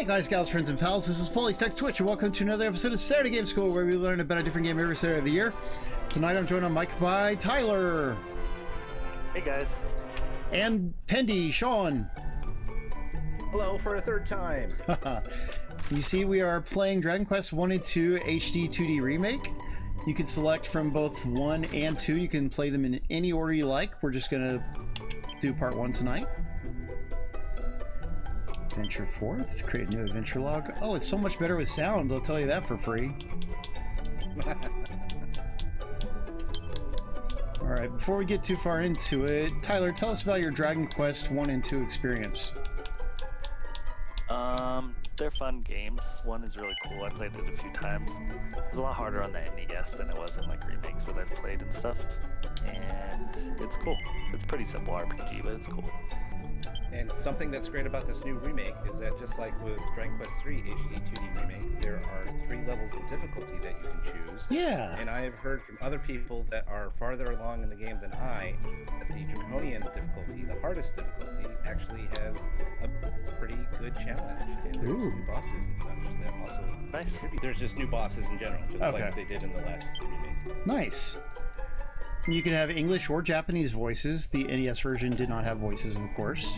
Hey guys, gals, friends, and pals, this is EastXTwitch, and welcome to another episode of Saturday Game School, where we learn about a different game every Saturday of the year. Tonight I'm joined on mic by Tyler. Hey guys. And Pendy, Sean. Hello for a third time. You see, we are playing Dragon Quest 1 and 2 HD-2D Remake. You can select from both 1 and 2. You can play them in any order you like. We're just going to do part 1 tonight. Venture forth, create a new adventure log. Oh, it's so much better with sound, I'll tell you that for free. Alright, before we get too far into it, Tyler, tell us about your Dragon Quest 1 and 2 experience. They're fun games. 1 is really cool. I played it a few times. It was a lot harder on the NES than it was in like remakes that I've played and stuff. And it's cool. It's pretty simple RPG, but it's cool. And something that's great about this new remake is that just like with Dragon Quest 3 HD-2D Remake, there are 3 levels of difficulty that you can choose. Yeah. And I have heard from other people that are farther along in the game than I, that the Draconian difficulty, the hardest difficulty, actually has a pretty good challenge. And there's new bosses and such that also contribute. There's just new bosses in general, just like they did in the last remake. Nice. You can have English or Japanese voices. The NES version did not have voices, of course.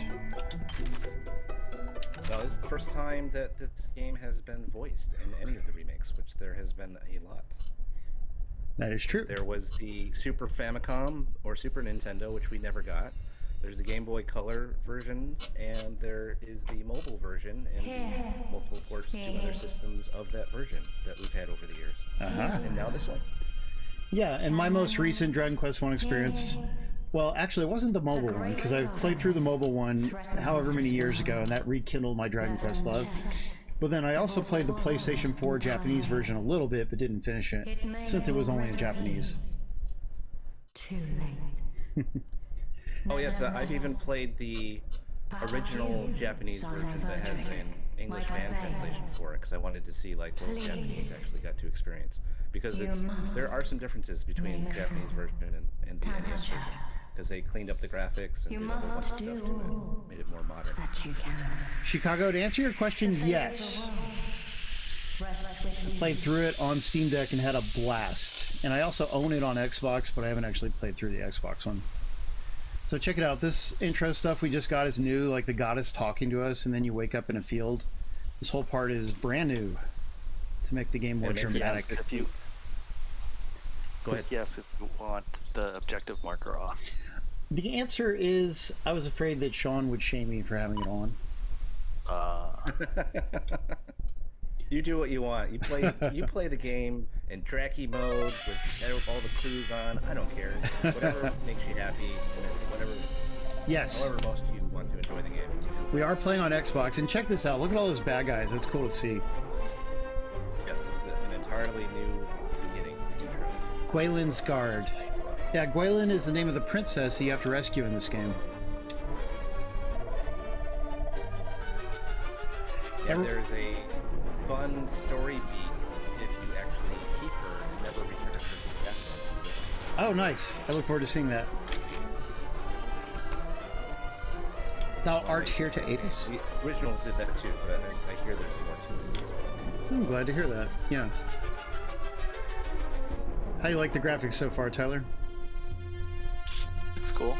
Well, this is the first time that this game has been voiced in any of the remakes, which there has been a lot. That is true. There was the Super Famicom or Super Nintendo, which we never got. There's the Game Boy Color version, and there is the mobile version and the multiple ports to other systems of that version that we've had over the years. And now this one. Yeah, and my most recent Dragon Quest 1 experience, well, actually it wasn't the mobile one, because I played through the mobile one however many years ago, and that rekindled my Dragon Quest love. But then I also played the PlayStation 4 Japanese version a little bit, but didn't finish it, since it was only in Japanese. Too late. Oh yes, I've even played the original Japanese version that has an English fan translation for it, because I wanted to see like what Japanese actually got to experience. Because there are some differences between the Japanese version and the NES version, because they cleaned up the graphics and did a whole bunch of stuff to it, made it more modern. Chicago, to answer your question, yes. I played through it on Steam Deck and had a blast. And I also own it on Xbox, but I haven't actually played through the Xbox one. So check it out. This intro stuff we just got is new, like the goddess talking to us, and then you wake up in a field. This whole part is brand new to make the game more dramatic. Go ahead. Yes, if you want the objective marker off. The answer is, I was afraid that Sean would shame me for having it on. You do what you want. You play the game in tracky mode with all the clues on. I don't care. Whatever makes you happy. Whatever. Yes. However most you want to enjoy the game. We are playing on Xbox, and check this out. Look at all those bad guys. That's cool to see. Yes, this is an entirely new beginning. Intro. Gwaylin's Guard. Yeah, Gwaylin is the name of the princess you have to rescue in this game. And there's a fun story beat if you actually keep her and never return her to the castle. Oh, nice. I look forward to seeing that. Thou art here to aid us? The originals did that too, but I hear there's more to it. I'm glad to hear that. Yeah. How do you like the graphics so far, Tyler? It's cool.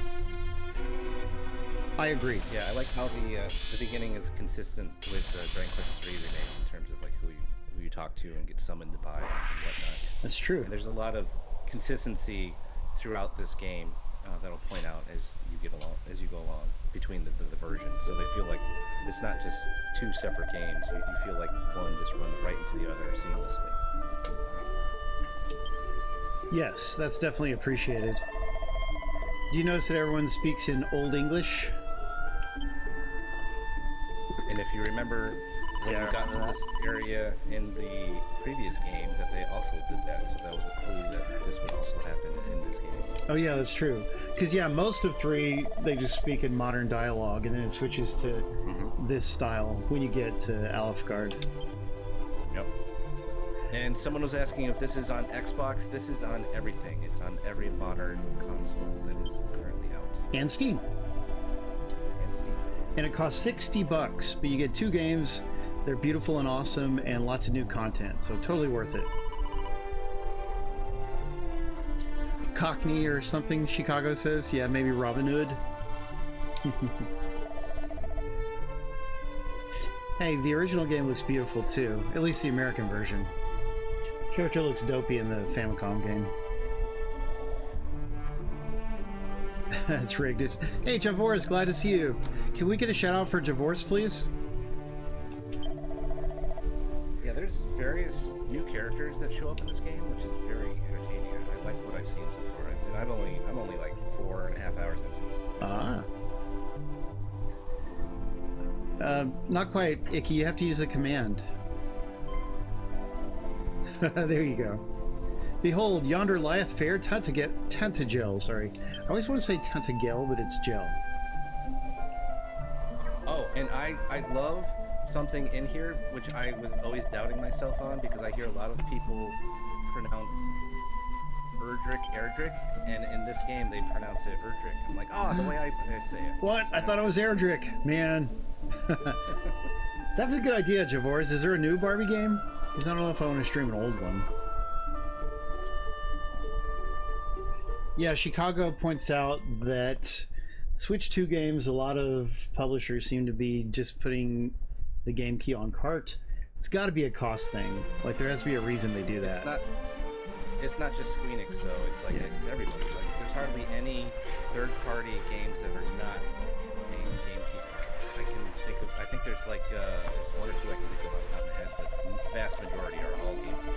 I agree. Yeah, I like how the beginning is consistent with Dragon Quest 3 remake in terms of like who you talk to and get summoned to buy and whatnot. That's true. And there's a lot of consistency throughout this game that'll point out as you go along between the versions. So they feel like it's not just 2 separate games. You feel like one just runs right into the other seamlessly. Yes, that's definitely appreciated. Do you notice that everyone speaks in Old English? And if you remember when we got to this area in the previous game, that they also did that, so that was a clue that this would also happen in this game. Oh yeah, that's true. Because yeah, most of 3, they just speak in modern dialogue, and then it switches to this style when you get to Alfgard. Yep. And someone was asking if this is on Xbox. This is on everything. It's on every modern console that is currently out. And Steam. And Steam. And it costs $60, but you get 2 games, They're beautiful and awesome, and lots of new content, so totally worth it. Cockney or something, Chicago says. Yeah, maybe Robin Hood. Hey, the original game looks beautiful too, at least the American version. Character looks dopey in the Famicom game. That's rigged. Hey, Javors, glad to see you. Can we get a shout out for Javors, please? Yeah, there's various new characters that show up in this game, which is very entertaining. I like what I've seen so far, and I'm only like 4.5 hours into it. Ah. Not quite, Icky. You have to use the command. There you go. Behold, yonder lieth fair Tantagel. Sorry. I always want to say Tantagel, but it's gel. Oh, and I love something in here, which I was always doubting myself on, because I hear a lot of people pronounce Erdrick, and in this game they pronounce it Erdrick. I'm like, oh, the way I say it. What? I thought it was Erdrick, man. That's a good idea, Javors. Is there a new Barbie game? Because I don't know if I want to stream an old one. Yeah, Chicago points out that Switch 2 games, a lot of publishers seem to be just putting the game key on cart. It's got to be a cost thing. Like, there has to be a reason they do that. It's not just Square Enix, though. It's like it's everybody. Like, there's hardly any third-party games that are not paying game key card. I think there's like there's one or two I can think of off the top of my head, but the vast majority are all game key card.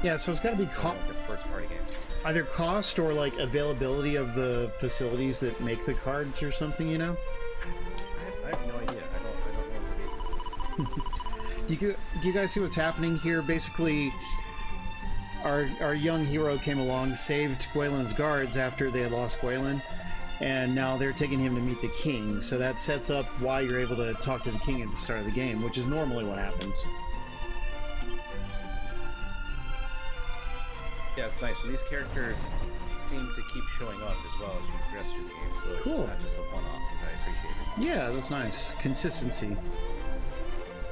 Yeah, so it's got to be first-party games. either cost or like availability of the facilities that make the cards or something, you know? I have no idea. I don't know the reason. Do you guys see what's happening here? Basically, our young hero came along, saved Gwaelin's guards after they had lost Gwaelin, and now they're taking him to meet the king. So that sets up why you're able to talk to the king at the start of the game, which is normally what happens. Yeah, it's nice. And these characters seem to keep showing up as well as you progress through the game. So it's Cool. not just a one-off. I appreciate it. Yeah, that's nice. Consistency.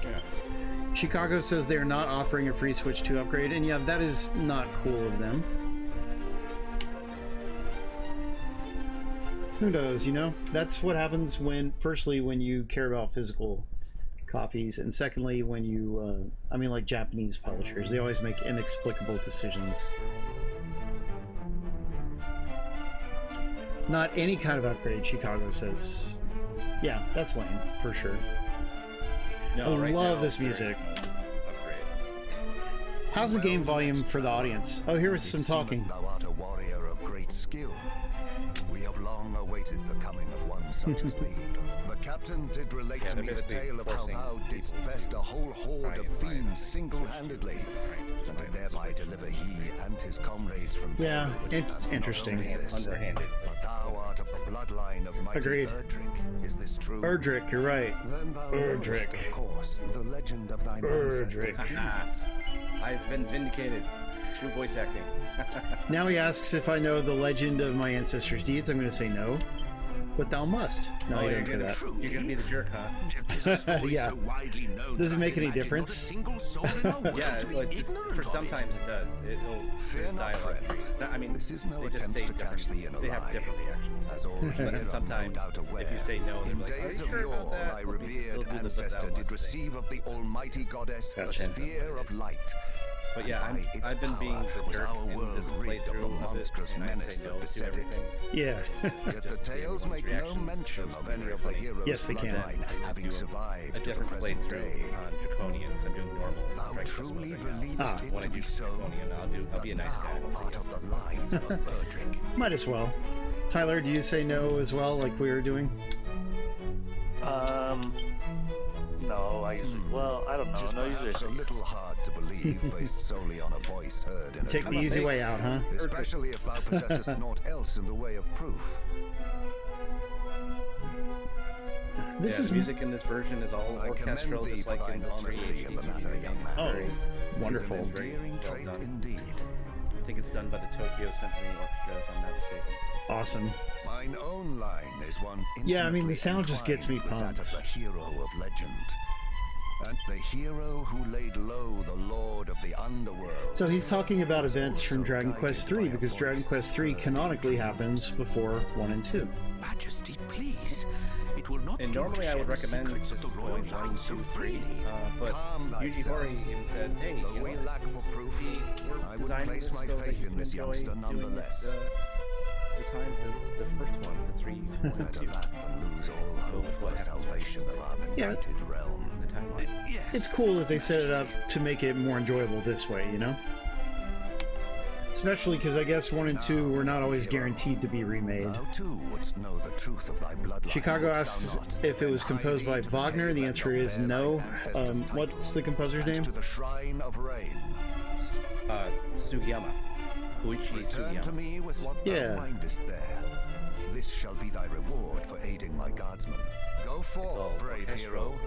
Yeah. Chicago says they're not offering a free Switch 2 upgrade, and yeah, that is not cool of them. Who knows, you know? That's what happens when, firstly, when you care about physical copies, and secondly, when you, I mean, like Japanese publishers, they always make inexplicable decisions. Not any kind of upgrade, Chicago says. Yeah, that's lame, for sure. No, I right love now, this there is music. no upgrade. How's the game volume for the audience? Oh, here is some talking. Thou art a warrior of great skill. We have long awaited the coming of one such as thee. The captain did relate Yeah, to they're me the basically tale of how forcing thou didst people best a whole horde of try and fiends single-handedly, Right. and did thereby deliver he and his comrades from Yeah, peril. And not interesting. only this, Underhanded. but thou art of the bloodline of mighty Agreed. Erdrick. Is this true? Erdrick, you're right. Then thou knowest, Erdrick. of course, the legend of thine Erdrick. ancestors' deeds. I've been vindicated through voice acting. Now he asks if I know the legend of my ancestors' deeds. I'm going to say no. But thou must. No, he you're didn't say gonna- that. You're gonna be the jerk, huh? Yeah. Does it make any difference? Yeah, but for sometimes it does. Fear There's not, dialogue friend. trees. No, I mean, This is no they just attempt say to catch different. thee in a They have lie. different reactions. As all here But are no sometimes, doubt aware, if you say no, they're in like, "Are days you of sure about yore, that?" thy They'll revered do the ancestor "but thou did must" receive of the almighty goddess Gotcha. the sphere of light. But yeah, By its I've been being power the was jerk our in world this rid of the playthrough of it, monstrous and I menace say that no to beset it. everything. Yeah. Yet the to see tales everyone's make no reactions. mention It's of been any of the really- heroes' Yes, they can. bloodline having Do survived a to the different present playthrough day. on Draconian, because I'm doing normal. Thou Strike this one truly right now. believest it When I to do be so, Draconian, I'll be a nice guy. thou I'll say art yes. of the line of Erdrick. Might as well. Tyler, do you say no as well, like we were doing? No, I usually. Well, I don't know. Tis No, usually. I perhaps say a little yes. hard to believe based solely on a voice heard in a Take the dream. easy way out, huh? Especially if thou possessest naught else in the way of proof. This Yeah, is the music in this version is all I commend orchestral, thee just for like in thine the honesty in the matter, young man. Oh, Very- wonderful. An endearing Well trait done. indeed. I think it's done by the Tokyo Symphony Orchestra, if I'm not mistaken. Awesome. Mine own line is one Yeah, I mean, the intimately sound just gets me entwined with that pumped. of the hero of legend. And the hero who laid low the lord of the underworld. So he's talking about events from Dragon Quest III, because Dragon Quest III canonically happens before 1 and 2. Majesty, please. It will not And do normally to I would share the recommend secrets just of the royal going 1, line 2, so 3. freely. But Calm thyself. Yuji even said, hey, Though you know we what? lack for proof, We're I would designing place this my so that faith you in can this enjoy youngster doing nonetheless. the first one, the 3, 1, and Better 2. that than lose all hope with for what the happens salvation of our Yeah. benighted realm. The timeline. Yes. It's cool that they set it up to make it more enjoyable this way, you know? Especially because I guess 1 and 2 were not always guaranteed to be remade. Thou too wouldst know the truth of thy bloodline. Chicago wouldst thou asks not? if it was Then hie composed thee by to Wagner. cave The and answer doth is bear no. thine ancestors' What's titles, the composer's and name? to the shrine of rain. Sugiyama. Koichi Return to Sugiyama. me with what Yeah. thou findest there. This shall be thy reward for aiding my guardsmen. Go all forth, brave orchestral hero,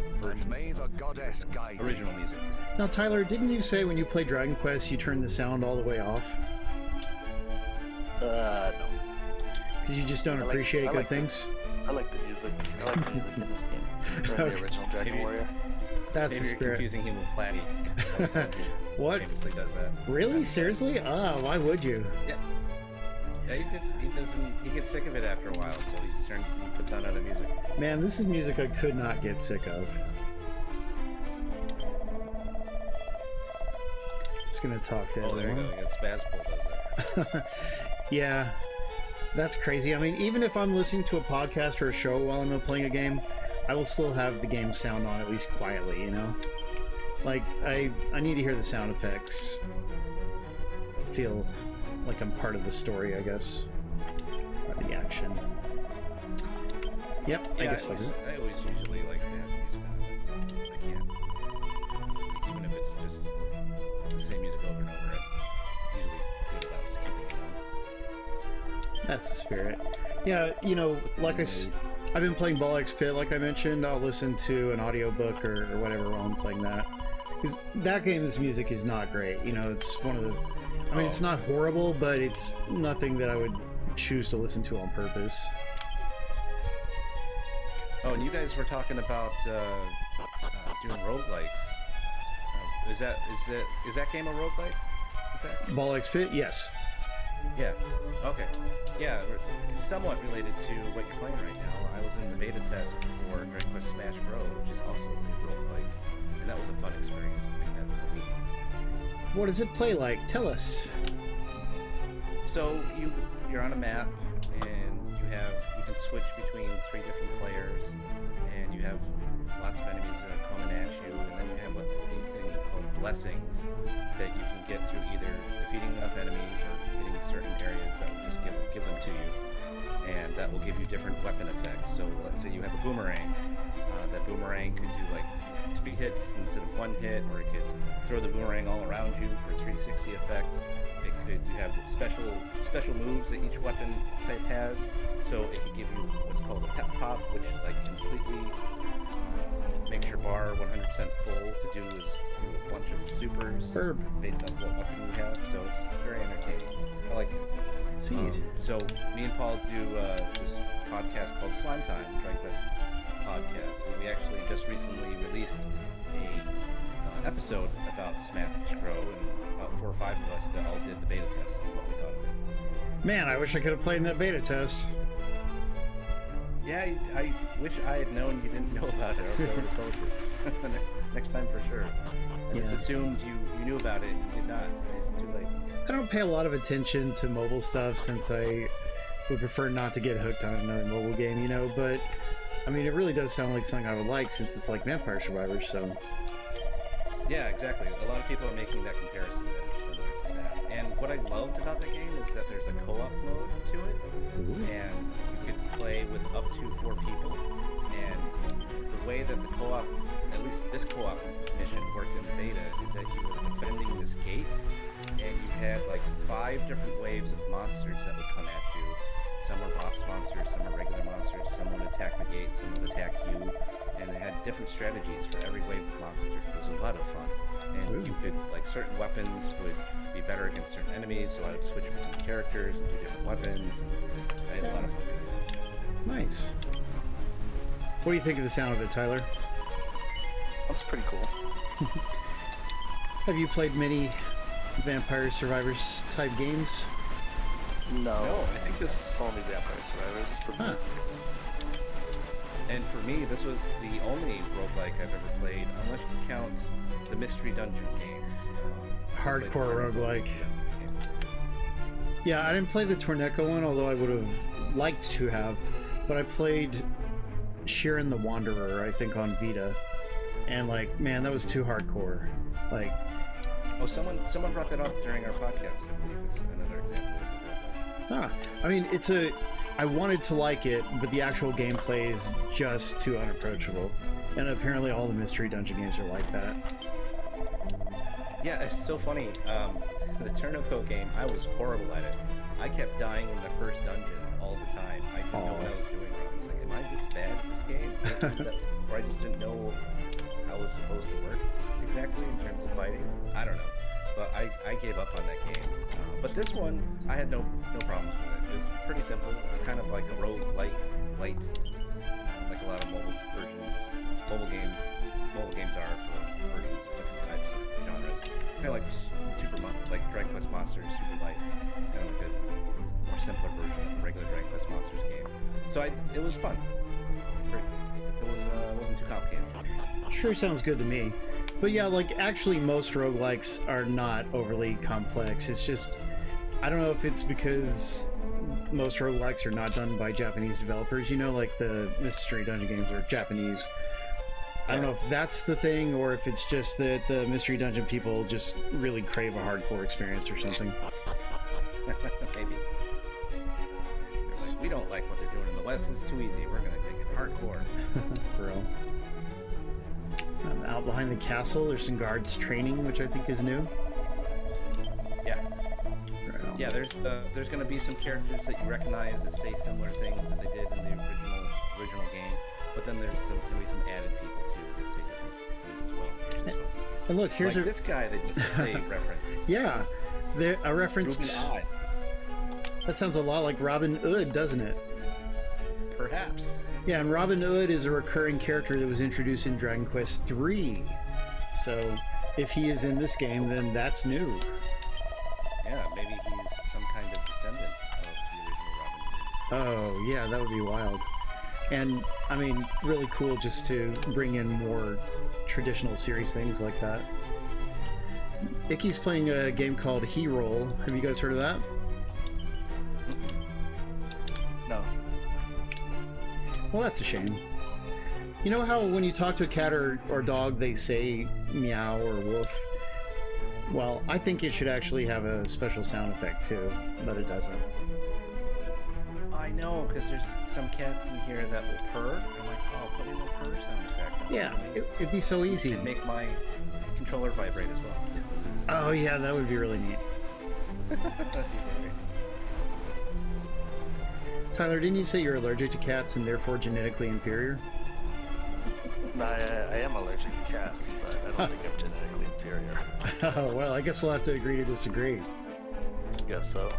and versions may the goddess guide thee. Original music. Now, Tyler, didn't you say when you play Dragon Quest you turn the sound all the way off? No. Because you just don't I like- appreciate I good like the- things? I like the music. I like the music in this game. From Okay. the original Dragon Maybe- Warrior. That's the Maybe you're spirit. confusing him with Platty. What? Famously does that. Really? Seriously? Ah, why would you? Yeah. Yeah, he gets sick of it after a while, so he puts on other music. Man, this is music I could not get sick of. Just gonna talk to Oh, there you everyone. go. You got Spazpool does that. Yeah, that's crazy. I mean, even if I'm listening to a podcast or a show while I'm playing a game, I will still have the game sound on, at least quietly, you know? Like, I need to hear the sound effects to feel like I'm part of the story, I guess. Or the action. Yep, I guess I like always, it. I always usually like to have music on. I can't. Even if it's just the same music over and over, I'm usually good about just keeping it on. That's the spirit. Yeah, you know, like I've been playing Ball X Pit, like I mentioned. I'll listen to an audiobook or whatever while I'm playing that. Because that game's music is not great. You know, it's one of the... I mean, it's not horrible, but it's nothing that I would choose to listen to on purpose. Oh, and you guys were talking about doing roguelikes. Is that game a roguelike? In fact? Ball X Pit, yes. Yeah. Okay. Yeah, somewhat related to what you're playing right now. I was in the beta test for Dragon Quest Smash Bros, which is also a roguelike, and that was a fun experience. Playing that for a week. What does it play like? Tell us. So you're on a map, and you can switch between 3 different players, and you have lots of enemies that are coming at you, and then you have these things called blessings that you can get through either defeating enough enemies or hitting certain areas that will just give them to you, and that will give you different weapon effects. So let's say you have a boomerang. That boomerang could do like 3 hits instead of 1 hit, or it could throw the boomerang all around you for a 360 effect. You have special moves that each weapon type has, so it could give you what's called a pep pop, which like completely makes your bar 100% full to do a bunch of supers Herb. based on what weapon you have. So it's very entertaining. I like it. Seed. So me and Paul do this podcast called Slime Time, Dragon Quest podcast. And we actually just recently released a episode about Smash Bros. And about 4 or 5 of us that all did the beta test and what we thought of it. Man, I wish I could have played in that beta test. Yeah, I wish I had known you didn't know about it. I would have told you. Next time for sure. I just Yeah. assumed you knew about it and you did not. It's too late. I don't pay a lot of attention to mobile stuff since I would prefer not to get hooked on another mobile game, you know, but I mean, it really does sound like something I would like since it's like Vampire Survivors, so. Yeah, exactly. A lot of people are making that comparison that it's similar to that. And what I loved about the game is that there's a co-op mode to it, and you could play with up to 4 people. And the way that the co-op, at least this co-op mission worked in the beta, is that you were defending this gate, and you had like 5 different waves of monsters that would come at you. Some were boss monsters, some were regular monsters, some would attack the gate, some would attack you, and they had different strategies for every wave of monster. It was a lot of fun. And you could, like, certain weapons would be better against certain enemies, so I would switch between characters and do different weapons, and I had a lot of fun doing that. Nice. What do you think of the sound of it, Tyler? That's pretty cool. Have you played many Vampire Survivors type games? No, I think this. it's only Vampire Survivors for me. Huh. And for me, this was the only roguelike I've ever played, unless you count the Mystery Dungeon games. I played Hardcore the roguelike. game. Yeah, I didn't play the Torneco one, although I would have liked to have. But I played Shiren the Wanderer, I think, on Vita. And, like, man, that was too hardcore. Like, Oh, someone brought that up during our podcast. I believe it's another example of a roguelike. I mean, I wanted to like it, but the actual gameplay is just too unapproachable. And apparently all the Mystery Dungeon games are like that. Yeah, it's so funny. The Torneco game, I was horrible at it. I kept dying in the first dungeon all the time. I didn't know what I was doing wrong. I was like, am I this bad at this game? Or I just didn't know how it was supposed to work exactly in terms of fighting. I don't know. But I gave up on that game. But this one, I had no problems with it. It was pretty simple. It's kind of like a roguelike light, like a lot of mobile games are for versions of different types of genres. Kind of like Dragon Quest Monsters, super light, kind of like a more simpler version of a regular Dragon Quest Monsters game. So it was fun. It wasn't too complicated. Sure sounds good to me. But yeah, like, actually most roguelikes are not overly complex. It's just, I don't know if it's because most roguelikes are not done by Japanese developers, you know, like the Mystery Dungeon games are Japanese. I don't know if that's the thing, or if it's just that the Mystery Dungeon people just really crave a hardcore experience or something. Maybe. Like, we don't like what they're doing in the West. It's too easy. We're going to make it hardcore. For real. Out behind the castle, there's some guards training, which I think is new. Yeah. Right on. Yeah, there's going to be some characters that you recognize that say similar things that they did in the original game, but then there's going to be some added people too that say different things as well. And look, here's like this guy that just they referenced. Yeah, a reference. Ruben Odd. That sounds a lot like Robin Hood, doesn't it? Perhaps. Yeah, and Robin Hood is a recurring character that was introduced in Dragon Quest III. So, if he is in this game, then that's new. Yeah, maybe he's some kind of descendant of the original Robin Hood. Oh, yeah, that would be wild. And, I mean, really cool just to bring in more traditional series things like that. Icky's playing a game called He-Roll. Have you guys heard of that? No. Well, that's a shame. You know how when you talk to a cat or dog, they say meow or woof? Well, I think it should actually have a special sound effect too, but it doesn't. I know, because there's some cats in here that will purr. I'm like, oh, put in a purr sound effect. That Yeah, would it'd be so easy. and make my controller vibrate as well. Oh yeah, that would be really neat. That'd be great. Tyler, didn't you say you're allergic to cats and therefore genetically inferior? No, I am allergic to cats, but I don't think I'm genetically inferior. Oh, well, I guess we'll have to agree to disagree. Guess so.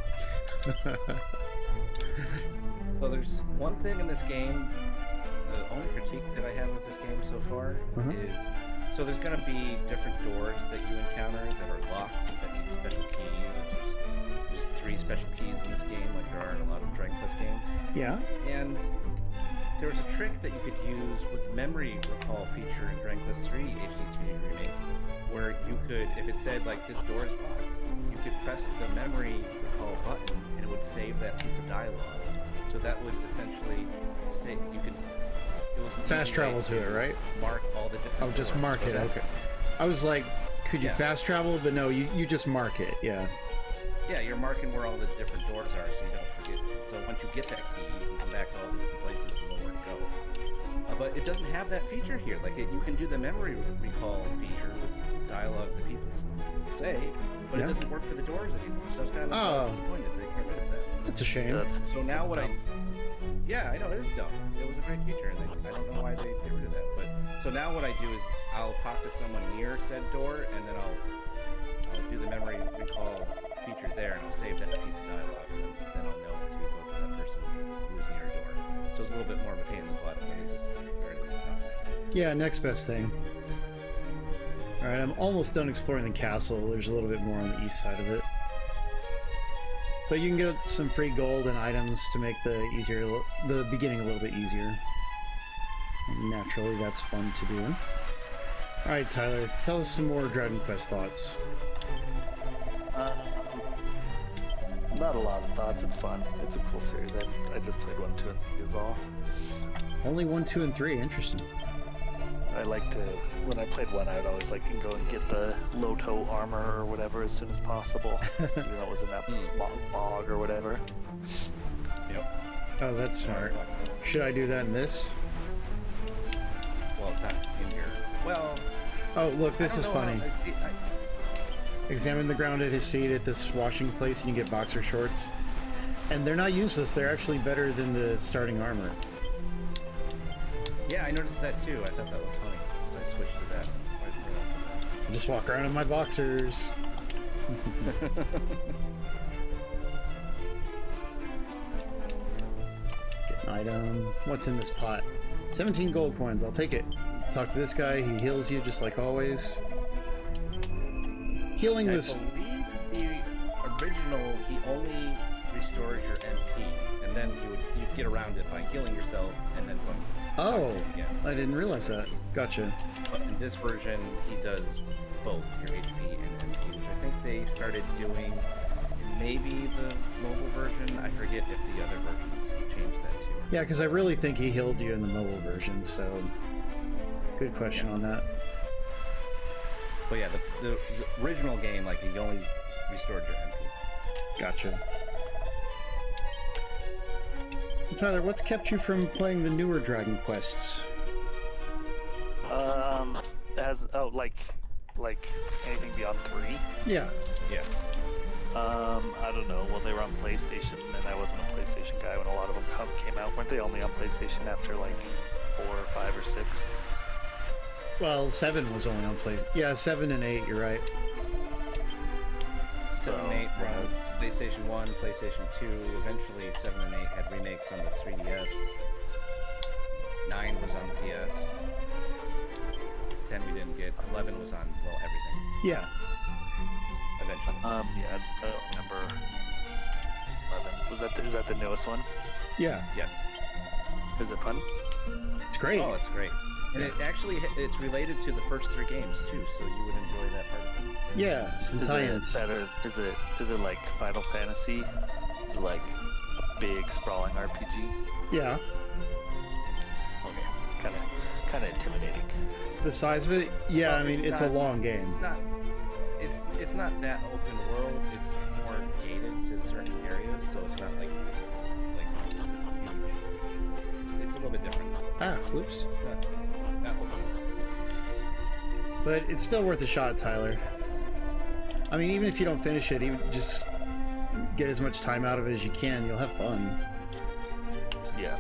So there's one thing in this game, the only critique that I have of this game so far is, so there's going to be different doors that you encounter that are locked, that need special keys. There's 3 special keys in this game, like there are in a lot of Dragon Quest games. Yeah? And there was a trick that you could use with the memory recall feature in Dragon Quest III HD-2D Remake, where you could, if it said like this door is locked, you could press the memory recall button and it would save that piece of dialogue. So that would essentially say you could. It was an Fast easy travel way to it, right? Mark all the different. Oh, just doors. mark Was it, that- okay. I was like, could you Yeah. fast travel? But no, you just mark it, yeah. Yeah, you're marking where all the different doors are, so you don't forget. So once you get that key, you can come back to all the different places and know where to go. But it doesn't have that feature here. Like you can do the memory recall feature with dialogue that people say, but Yeah. it doesn't work for the doors anymore. So I was kind of disappointed they got rid of that. That's a shame. That's So now what yeah, I know it is dumb. It was a great feature, and I don't know why they get rid of that. But so now what I do is I'll talk to someone near said door, and then I'll do the memory recall feature there, and I'll save that piece of dialogue, and then I'll know to go to that person who's near a door. So it's a little bit more of a pain in the butt, but it's just barely nothing. Yeah, next best thing. Alright, I'm almost done exploring the castle. There's a little bit more on the east side of it. But you can get some free gold and items to make the beginning a little bit easier. And naturally, that's fun to do. Alright, Tyler, tell us some more Dragon Quest thoughts. Not a lot of thoughts. It's fun. It's a cool series. I just played 1, 2, and 3 is all. Only 1, 2, and 3. Interesting. I like to, when I played 1, I would always like go and get the low-toe armor or whatever as soon as possible. Even though it was in that bog or whatever. Yep. Oh, that's smart. Should I do that in this? Well, not in here. Well... Oh, look, this is funny. How, Examine the ground at his feet at this washing place and you get boxer shorts. And they're not useless, they're actually better than the starting armor. yeah, I noticed that too. I thought that was funny. So I switched to that. I just walk around in my boxers. Get an item. What's in this pot? 17 gold coins, I'll take it. Talk to this guy, he heals you just like always. Healing was... I believe the original, he only restored your MP, and then you'd get around it by healing yourself and then going. Oh, again. I didn't realize that. Gotcha. But in this version, he does both your HP and MP, which I think they started doing in maybe the mobile version. I forget if the other versions changed that too. Yeah, because I really think he healed you in the mobile version, so... Good question on that. But yeah, the original game, like, he only restored your MP. Gotcha. So Tyler, what's kept you from playing the newer Dragon Quests? Like anything beyond 3? Yeah. Yeah. I don't know. Well, they were on PlayStation, and I wasn't a PlayStation guy when a lot of them came out. Weren't they only on PlayStation after like 4 or 5 or 6? Well, 7 was only on PlayStation. Yeah, 7 and 8, you're right. 7 and 8 were on PlayStation 1, PlayStation 2. Eventually, 7 and 8 had remakes on the 3DS. 9 was on the DS. 10 we didn't get. 11 was on, well, everything. Yeah. Eventually. Yeah, I don't remember. 11. Is that the newest one? Yeah. Yes. Is it fun? It's great. Oh, it's great. And it's related to the first 3 games too, so you would enjoy that part of it. Yeah, some tie-ins. Is it like Final Fantasy? Is it like a big sprawling RPG? Yeah. Okay, it's kind of intimidating. The size of it? Yeah, Well, I mean, it's a long game. It's not that open world. It's more gated to certain areas, so it's not like just huge. It's a little bit different. Ah, whoops. Not open world. But it's still worth a shot, Tyler. I mean, even if you don't finish it, even just get as much time out of it as you can. You'll have fun. Yeah.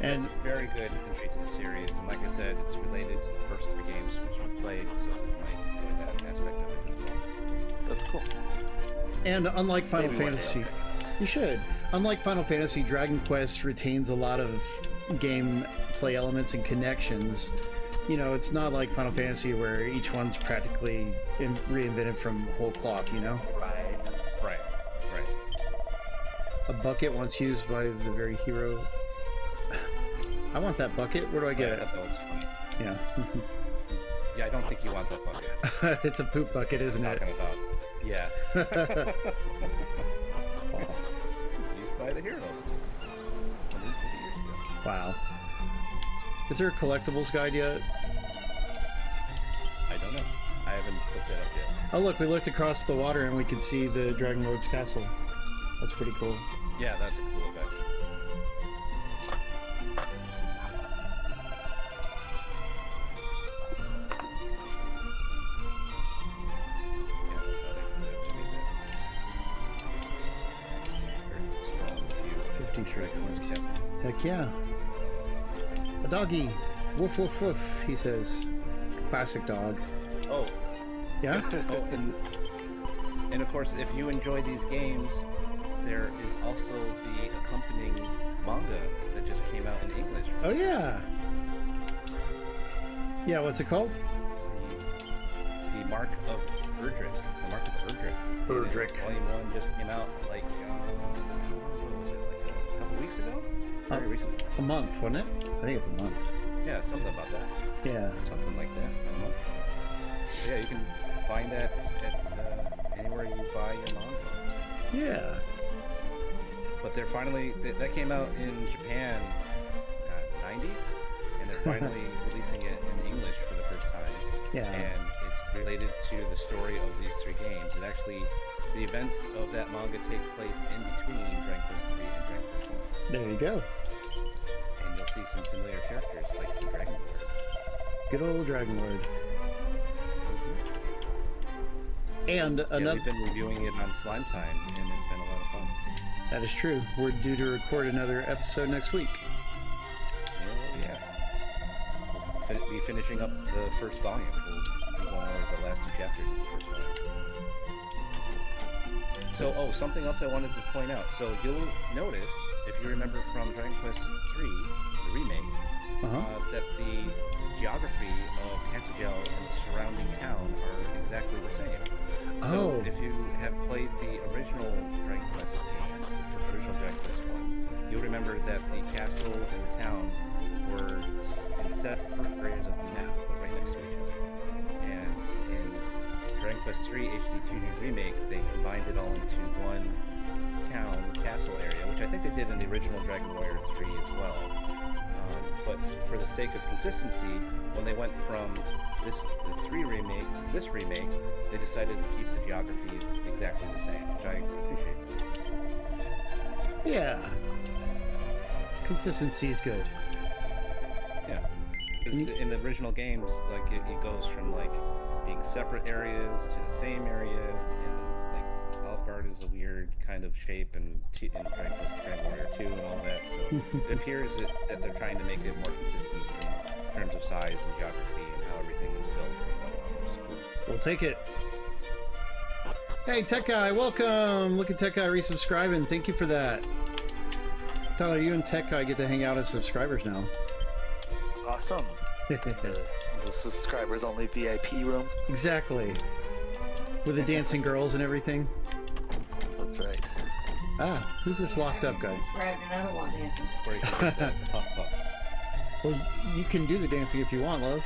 And It's a very good entry to the series, and like I said, it's related to the first 3 games which I've played, so you might enjoy that aspect of it as well. That's cool. And unlike Final Maybe one day Fantasy, I'll pick it. you should. Unlike Final Fantasy, Dragon Quest retains a lot of gameplay elements and connections. You know, it's not like Final Fantasy where each one's practically reinvented from whole cloth, you know? Right. A bucket once used by the very hero. I want that bucket. Where do I get I it? thought that was funny. Yeah. Yeah, I don't think you want that bucket. It's a poop bucket, isn't it? Talking about. Yeah. It's used by the hero. 150 years ago. Wow. Is there a collectibles guide yet? I don't know. I haven't looked that up yet. Oh look, we looked across the water and we could see the Dragon Lord's castle. That's pretty cool. Yeah, that's a cool effect. Yeah, very small view. 53 Dragon Lord's coins. Castle. Heck yeah. A doggy. Woof woof woof, he says. Classic dog. Oh, Yeah? oh, and of course, if you enjoy these games, there is also the accompanying manga that just came out in English. Oh yeah. Yeah, what's it called? The Mark of Erdrick. The Mark of Erdrick. Erdrick. Volume 1 just came out like, what was it, like a couple weeks ago? Very recent. A month, wasn't it? I think it's a month. Yeah, something about that. Yeah. Something like that. A month. Yeah, you can find that at anywhere you buy your manga. Yeah. But they're finally, that came out in Japan in the 90s, and they're finally releasing it in English for the first time. Yeah. And it's related to the story of these 3 games. And actually, the events of that manga take place in between Dragon Quest 3 and Dragon Quest 1. There you go. And you'll see some familiar characters like the Dragon Lord. Good old Dragon Lord. And another... we've been reviewing it on Slime Time, and it's been a lot of fun. That is true. We're due to record another episode next week. Yeah. We'll be finishing up the first volume. We'll be going over the last 2 chapters of the first volume. So, something else I wanted to point out. So you'll notice, if you remember from Dragon Quest 3, the remake, that the geography of Cantigel and the surrounding town are exactly the same. So if you have played the original Dragon Quest games, for original Dragon Quest 1, you'll remember that the castle and the town were in separate areas of the map, but right next to each other. And in Dragon Quest 3 HD-2D Remake, they combined it all into one town castle area, which I think they did in the original Dragon Warrior 3 as well. But for the sake of consistency, when they went from the 3 remake to this remake, they decided to keep the geography exactly the same, which I appreciate. Yeah. Consistency is good. Yeah. Because in the original games, like it goes from like being separate areas to the same area, and then like Alfgard is a weird kind of shape, and in Dragon Warrior 2 and all that. So it appears that they're trying to make it more consistent in terms of size and geography and how everything is built and whatnot, which is cool. We'll take it. Hey, Tech Guy, welcome! Look at Tech Guy resubscribing. Thank you for that. Tyler, you and Tech Guy get to hang out as subscribers now. Awesome. The subscribers only VIP room. Exactly. With the dancing girls and everything. That's right. Ah, who's this locked up guy? I don't want dancing. Where you can get that puff puff. Well, you can do the dancing if you want, love.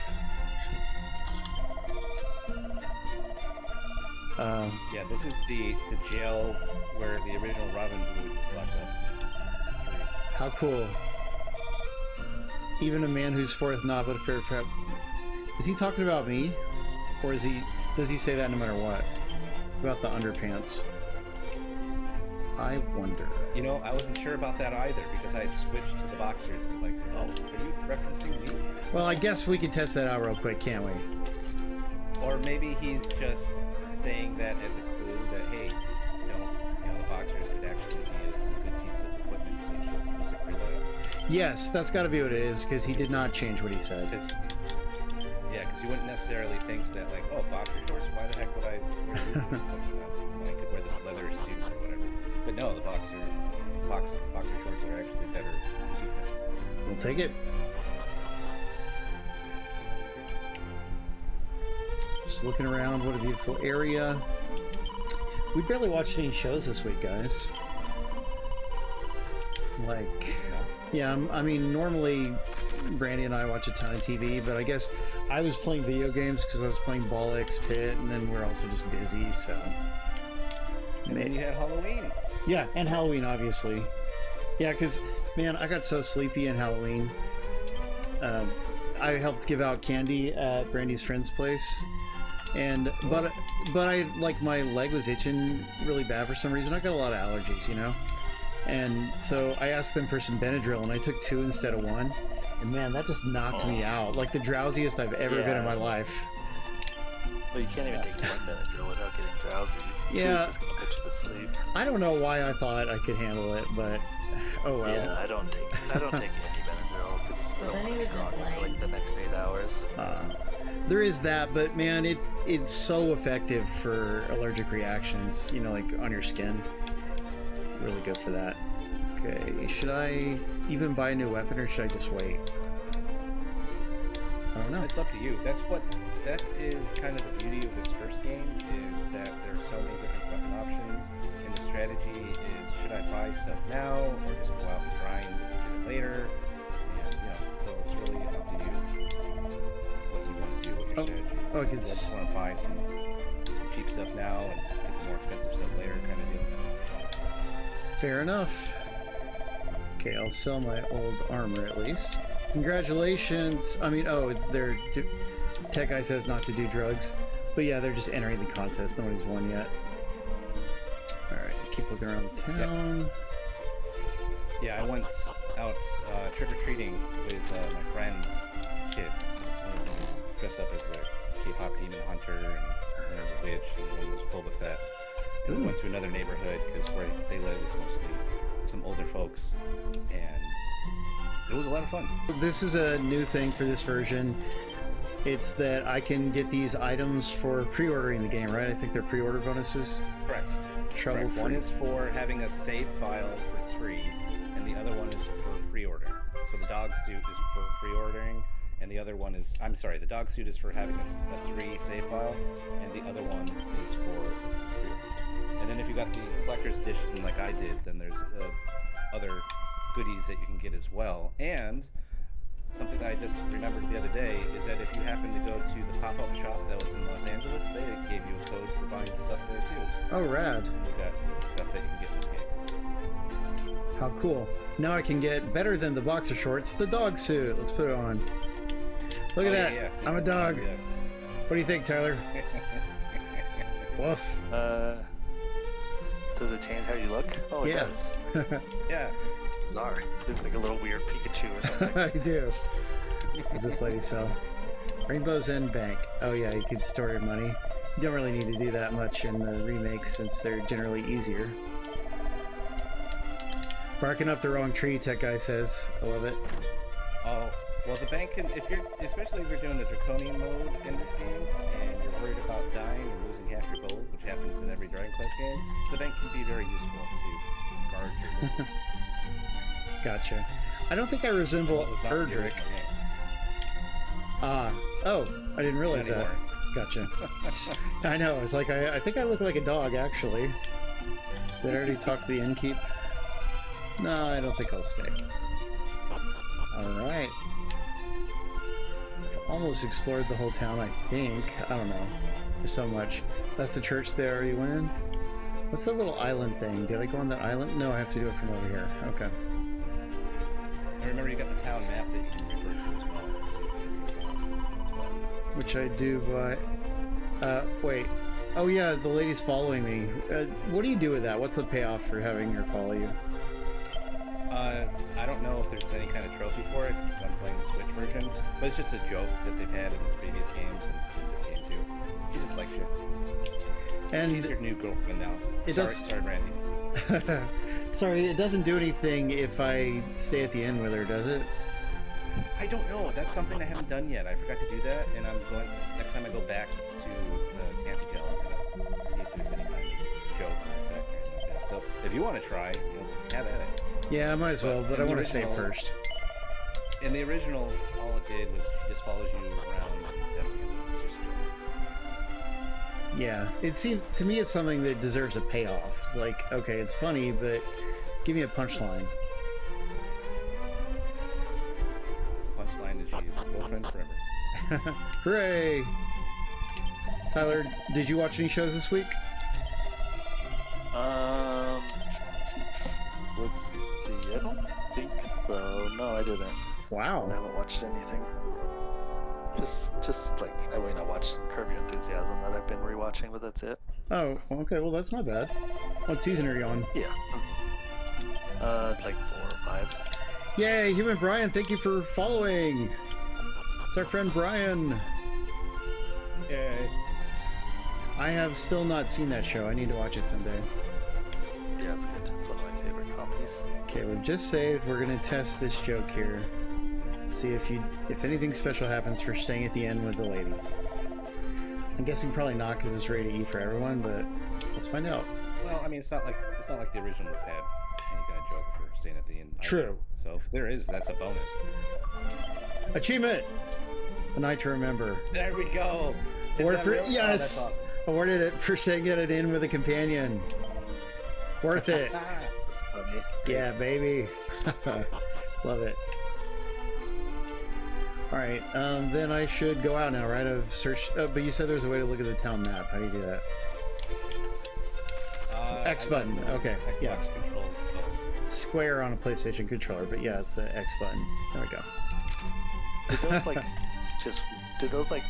Yeah, this is the jail where the original Robin Hood was locked up. How cool. Even a man who's fourth not but a fair prep. Is he talking about me? Or does he say that no matter what? About the underpants? I wonder. You know, I wasn't sure about that either because I had switched to the boxers. It's like, oh, are you referencing me? Well, I guess we can test that out real quick, can't we? Or maybe he's just saying that as a clue that, hey, the boxers could actually be a good piece of equipment, so you should consider that. Yes, that's got to be what it is, because he did not change what he said. Because you wouldn't necessarily think that, like, oh, boxer shorts, why the heck would I wear these? I could wear this leather suit or whatever. But no, the boxer shorts are actually better in defense. We'll take it. Just looking around, what a beautiful area. We barely watched any shows this week, guys. Like, yeah, I mean, normally Brandy and I watch a ton of TV, but I guess I was playing video games because I was playing Ball X Pit, and then we're also just busy, so. And then you had Halloween. Yeah, and Halloween, obviously. Yeah, because, man, I got so sleepy in Halloween. I helped give out candy at Brandy's friend's place. And but I like my leg was itching really bad for some reason. I got a lot of allergies, you know, and so I asked them for some Benadryl, and I took 2 instead of 1, and man, that just knocked me out, like the drowsiest I've ever been in my life. Well, you can't even take 1 Benadryl without getting drowsy. Yeah, it's just gonna put you to sleep. I don't know why I thought I could handle it, but oh well. Yeah, I don't take any Benadryl because I don't want to go on for like the next 8 hours. There is that, but man, it's so effective for allergic reactions, you know, like on your skin. Really good for that. Okay, should I even buy a new weapon or should I just wait? I don't know. It's up to you. That's what that is kind of the beauty of this first game, is that there are so many different weapon options, and the strategy is, should I buy stuff now, or just go out and grind and get it later? And, so it's really up to you what you want to do, what your strategy is. Oh, You just want to buy some cheap stuff now and get the more expensive stuff later kind of deal. Fair enough. Okay, I'll sell my old armor at least. Congratulations. I mean, it's their tech guy says not to do drugs, but yeah, they're just entering the contest. Nobody's won yet. All right, keep looking around the town. Yeah, I went out trick-or-treating with my friends' kids. One of them was dressed up as a K-pop demon hunter, and one was a witch, and one was Boba Fett. And we went to another neighborhood, because where they live is mostly some older folks, and it was a lot of fun. This is a new thing for this version. It's that I can get these items for pre-ordering the game, right? I think they're pre-order bonuses. Correct. Trouble-free. One is for having a save file for 3, and the other one is for pre-order. So the dog suit is for pre-ordering, and the other one is, I'm sorry, the dog suit is for having a 3 save file, and the other one is for pre-order. And then if you got the collector's edition like I did, then there's other goodies that you can get as well. And something that I just remembered the other day is that if you happen to go to the pop-up shop that was in Los Angeles, they gave you a code for buying stuff there too. Oh, rad. And you got stuff that you can get in this game. How cool. Now I can get, better than the boxer shorts, the dog suit. Let's put it on. Look at that. Yeah. I'm a dog. Yeah. What do you think, Tyler? Woof. Does it change how you look? Oh, it does. Yeah. Bizarre. Looks like a little weird Pikachu or something. I do. What's this lady sell? Rainbow's End Bank. Oh yeah, you could store your money. You don't really need to do that much in the remakes since they're generally easier. Barking up the wrong tree, tech guy says. I love it. Oh, well, the bank can, especially if you're doing the draconian mode in this game, and you're worried about dying and losing half your gold, which happens in every Dragon Quest game, the bank can be very useful to guard your gold. Gotcha. I don't think I resemble Erdrick. Oh, I didn't realize that. Gotcha. I know, it's like, I think I look like a dog, actually. Did I already talk to the innkeep? No, I don't think I'll stay. Alright. I've almost explored the whole town, I think. I don't know. There's so much. That's the church they already went in? What's that little island thing? Did I go on that island? No, I have to do it from over here. Okay. And remember, you got the town map that you can refer to as well. To see as well. Which I do by... wait. Oh yeah, the lady's following me. What do you do with that? What's the payoff for having her follow you? I don't know if there's any kind of trophy for it, because I'm playing the Switch version, but it's just a joke that they've had in the previous games and in this game too. She just likes you. And she's your new girlfriend now. It Sorry, Randy. Sorry, it doesn't do anything if I stay at the end with her, does it? I don't know. That's something I haven't done yet. I forgot to do that, and I'm going, next time I go back to the Tantagel, I'm going to see if there's any kind of joke or effect or anything like that. So if you want to try, have at it. Yeah, I might as well, but I want to save first. In the original, all it did was she just follows you around and does the it's just yeah, it seems to me it's something that deserves a payoff. It's like, okay, it's funny, but give me a punchline. Punchline is she's your girlfriend forever. Hooray! Tyler, did you watch any shows this week? What's the... I don't think so. No, I didn't. Wow. I haven't watched anything. Just like, I mean, I watched Curb Your Enthusiasm that I've been rewatching, but that's it. Oh, okay, well that's not bad. What season are you on? Yeah. It's like 4 or 5. Yay, Human Brian, thank you for following! It's our friend Brian! Yay. I have still not seen that show. I need to watch it someday. Yeah, it's good. It's one of my favorite comedies. Okay, we've just saved. We're gonna test this joke here. See if anything special happens for staying at the end with the lady. I'm guessing probably not because it's rated E for everyone, but let's find out. Well, I mean, it's not like the originals had any kind of joke for staying at the end. True. So if there is, that's a bonus. Achievement! A Night to Remember. There we go. Is Or that for real? Oh, yes, that's awesome. awarded it for saying it in with a companion. Worth it. That's funny. Yeah, baby. Love it. All right, then I should go out now, right? I've searched, but you said there's a way to look at the town map. How do you do that? X button. Okay, yeah. Xbox controls. Square on a PlayStation controller, but yeah, it's the X button. There we go. Did those like did those like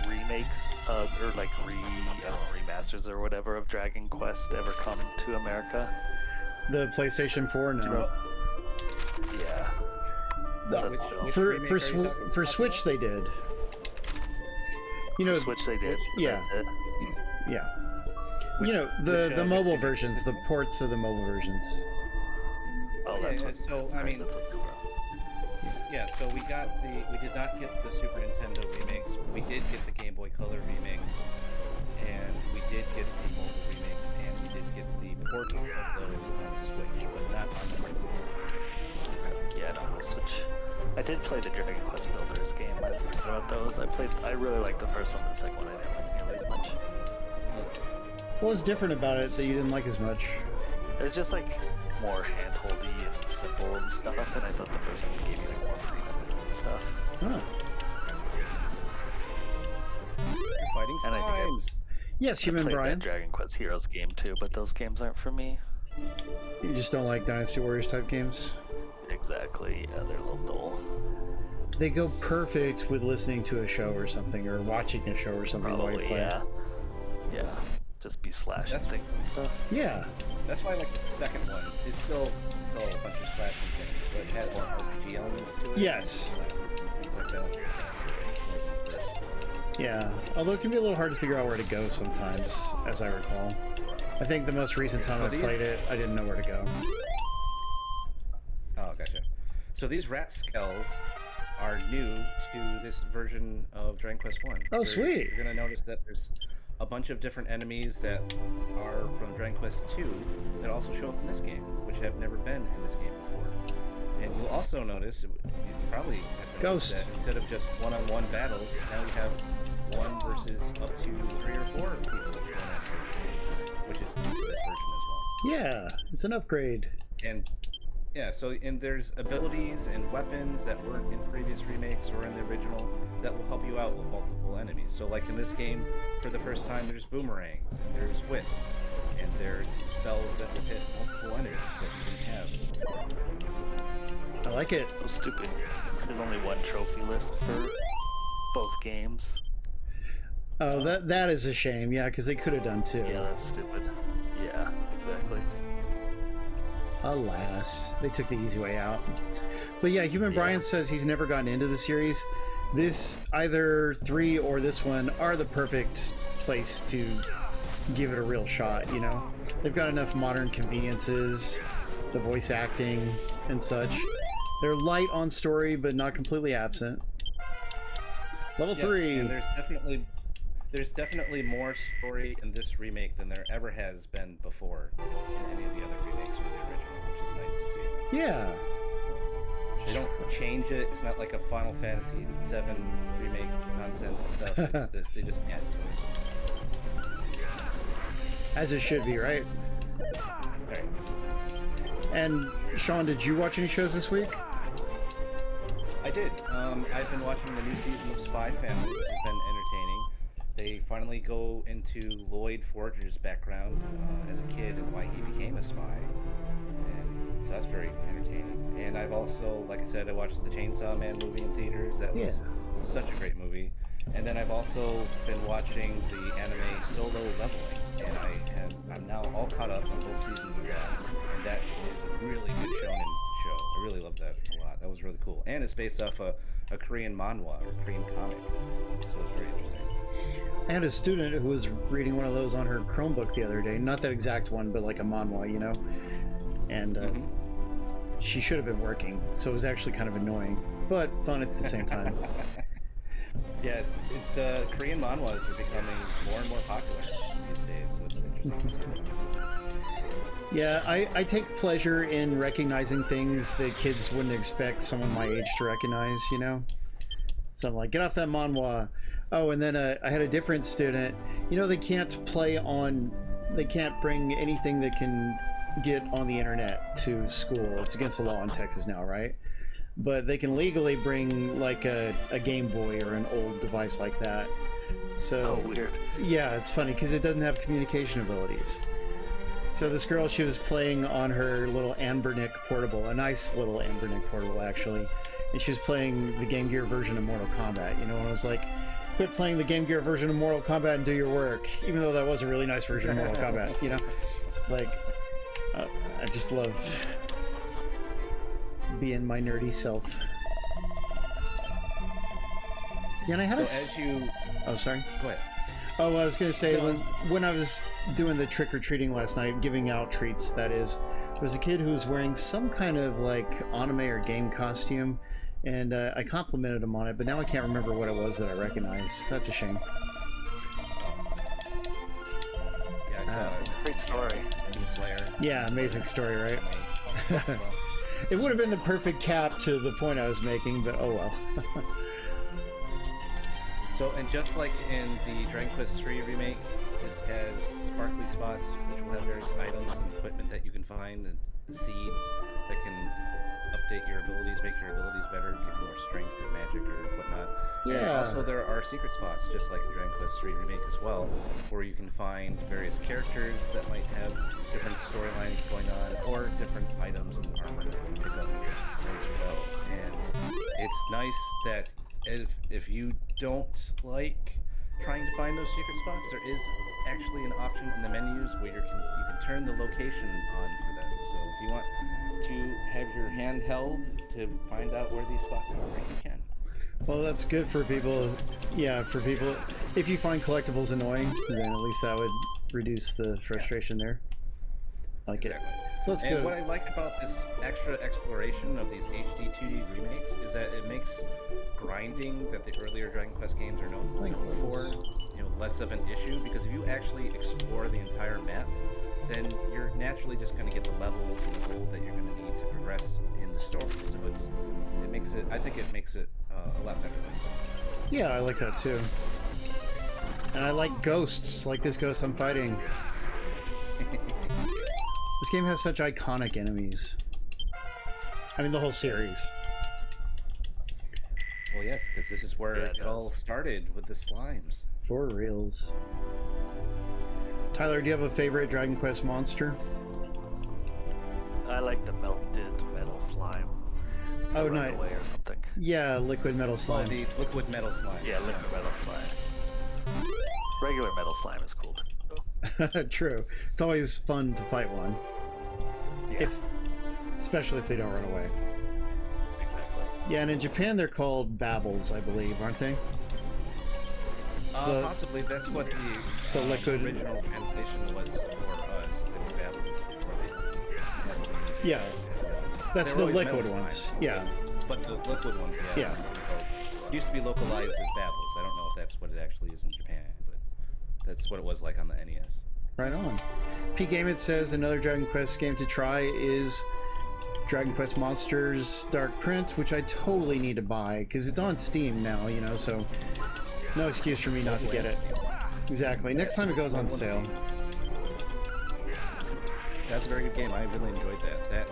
remakes or like I don't know, remasters or whatever of Dragon Quest ever come to America? The PlayStation 4, no. Yeah. Which For remake are you talking for about? Switch they did. You know, Switch they did. But yeah. That's it. yeah. You know, the which, mobile which- versions, the ports of the mobile versions. Oh, Yeah, that's what. so I mean, that's what they were. yeah. So we did not get the Super Nintendo remakes. We did get the Game Boy Color remakes, and we did get the mobile remakes, and we did get the ports of those on the Switch, but not on the Nintendo. Yeah, no, Switch. I did play the Dragon Quest Builders game. I was thinking about those. I really liked the first one. The second one I didn't like nearly as much. What was different about it that you didn't like as much? It was just like more handholdy and simple and stuff, and I thought the first one gave you like more freedom and stuff. Huh. Fighting And I think I- Slimes. Yes, Human Played Brian. that Dragon Quest Heroes game too, but those games aren't for me. You just don't like Dynasty Warriors type games? Exactly. Yeah, they're a little dull. They go perfect with listening to a show or something, or watching a show or something while you Probably, play. yeah. Yeah. Just be slashing That's- things and stuff. Yeah. That's why I like the second one. It's all a bunch of slashing things, but it had more RPG elements to it. Yes. Things like that. Yeah. Although it can be a little hard to figure out where to go sometimes, as I recall. I think the most recent time So I played these- it, I didn't know where to go. Oh, gotcha. So these rat skulls are new to this version of Dragon Quest 1. Oh, sweet. You're gonna notice that there's a bunch of different enemies that are from Dragon Quest 2 that also show up in this game, which have never been in this game before. And you'll also notice, you probably have noticed Ghost. that instead of just one-on-one battles, now we have 1 versus up to 3 or 4 people going after at the same time, which is new to this version as well. Yeah, it's an upgrade. And yeah, so and there's abilities and weapons that weren't in previous remakes or in the original that will help you out with multiple enemies. So like in this game, for the first time, there's boomerangs and there's whips and there's spells that will hit multiple enemies that you didn't have before. I like it. So stupid. There's only one trophy list for both games. Oh, that is a shame. Yeah, because they could have done two. Yeah, that's stupid. Yeah, exactly. Alas, they took the easy way out. But yeah, Human Brian says he's never gotten into the series. This, either 3 or this one, are the perfect place to give it a real shot, you know? They've got enough modern conveniences, the voice acting and such. They're light on story, but not completely absent. Level Yes, 3. and there's definitely more story in this remake than there ever has been before in any of the other remakes or the original, which is nice to see. Yeah. They don't change it. It's not like a Final Fantasy VII remake nonsense stuff. It's that they just add to it. As it should be, right? Right. And Sean, did you watch any shows this week? I did. I've been watching the new season of Spy Family, which has been entertaining. They finally go into Lloyd Forger's background as a kid and why he became a spy. And so that's very entertaining. And I've also, like I said, I watched the Chainsaw Man movie in theaters. That was such a great movie. And then I've also been watching the anime Solo Leveling, and I'm now all caught up on both seasons of that. And that is a really good shonen show. I really love that a lot. That was really cool. And it's based off a Korean manhwa or Korean comic, so it's very interesting. I had a student who was reading one of those on her Chromebook the other day. Not that exact one, but like a manhwa, you know? And she should have been working, so it was actually kind of annoying, but fun at the same time. Yeah, it's Korean manhwas are becoming more and more popular these days, so it's interesting to see that. Yeah, I take pleasure in recognizing things that kids wouldn't expect someone my age to recognize, you know? So I'm like, get off that manhwa. Oh, and then I had a different student. You know, they can't bring anything that can get on the internet to school. It's against the law in Texas now, right? But they can legally bring like a Game Boy or an old device like that. So, Oh, weird. yeah, it's funny because it doesn't have communication abilities. So this girl, she was playing on her little Anbernic portable, a nice little Anbernic portable actually, and she was playing the Game Gear version of Mortal Kombat. You know, and I was like, quit playing the Game Gear version of Mortal Kombat and do your work, even though that was a really nice version of Mortal Kombat. You know, it's like I just love being my nerdy self. Yeah, and I had So as you... Oh, sorry. Go ahead. Oh, I was going to say, No, when I was doing the trick-or-treating last night, giving out treats, that is, there was a kid who was wearing some kind of, like, anime or game costume, and I complimented him on it, but now I can't remember what it was that I recognized. That's a shame. Yeah, I saw Great story. Demon Slayer. Yeah, amazing story, right? It would have been the perfect cap to the point I was making, but oh well. So, and just like in the Dragon Quest III remake, this has sparkly spots, which will have various items and equipment that you can find, and seeds that can update your abilities, make your abilities better, give you more strength or magic or whatnot. And Yeah. also there are secret spots, just like in Dragon Quest III remake as well, where you can find various characters that might have different storylines going on, or different items and armor that you can pick up as well. And it's nice that if you don't like trying to find those secret spots, there is actually an option in the menus where you can turn the location on for them. So if you want to have your hand held to find out where these spots are, you can. Well, that's good for people. Yeah, for people. If you find collectibles annoying, then at least that would reduce the frustration there. I like it. Exactly. So let's And go. what I like about this extra exploration of these HD-2D remakes is that it makes grinding that the earlier Dragon Quest games are known for, less of an issue, because if you actually explore the entire map, then you're naturally just going to get the levels and the gold that you're going to need to progress in the story. So I think it makes it a lot better. Yeah, I like that too. And I like ghosts, like this ghost I'm fighting. This game has such iconic enemies. I mean, the whole series. Well, yes, because this is where Yeah, it it all does. started with the slimes. For reals. Tyler, do you have a favorite Dragon Quest monster? I like the melted metal slime. Oh, That runs nice. away or something. Yeah, liquid metal Oh, slime. the liquid metal slime. Yeah, liquid metal slime. Regular metal slime is cool too. True. It's always fun to fight one. Yeah, Especially if they don't run away. exactly. Yeah, and in Japan they're called babbles, I believe, aren't they? The- Possibly that's what the liquid- original translation was for us. They were babbles before they had wings. Yeah. That's They the were always liquid metal ones. slime. Yeah. But the liquid ones, Yeah. used to be localized as babbles. I don't know if that's what it actually is in Japan, but that's what it was like on the NES. Right on. P Gameit says another Dragon Quest game to try is Dragon Quest Monsters Dark Prince, which I totally need to buy because it's on Steam now, so no excuse for me not to get it. Exactly. Next time it goes on sale. That's a very good game. I really enjoyed that. That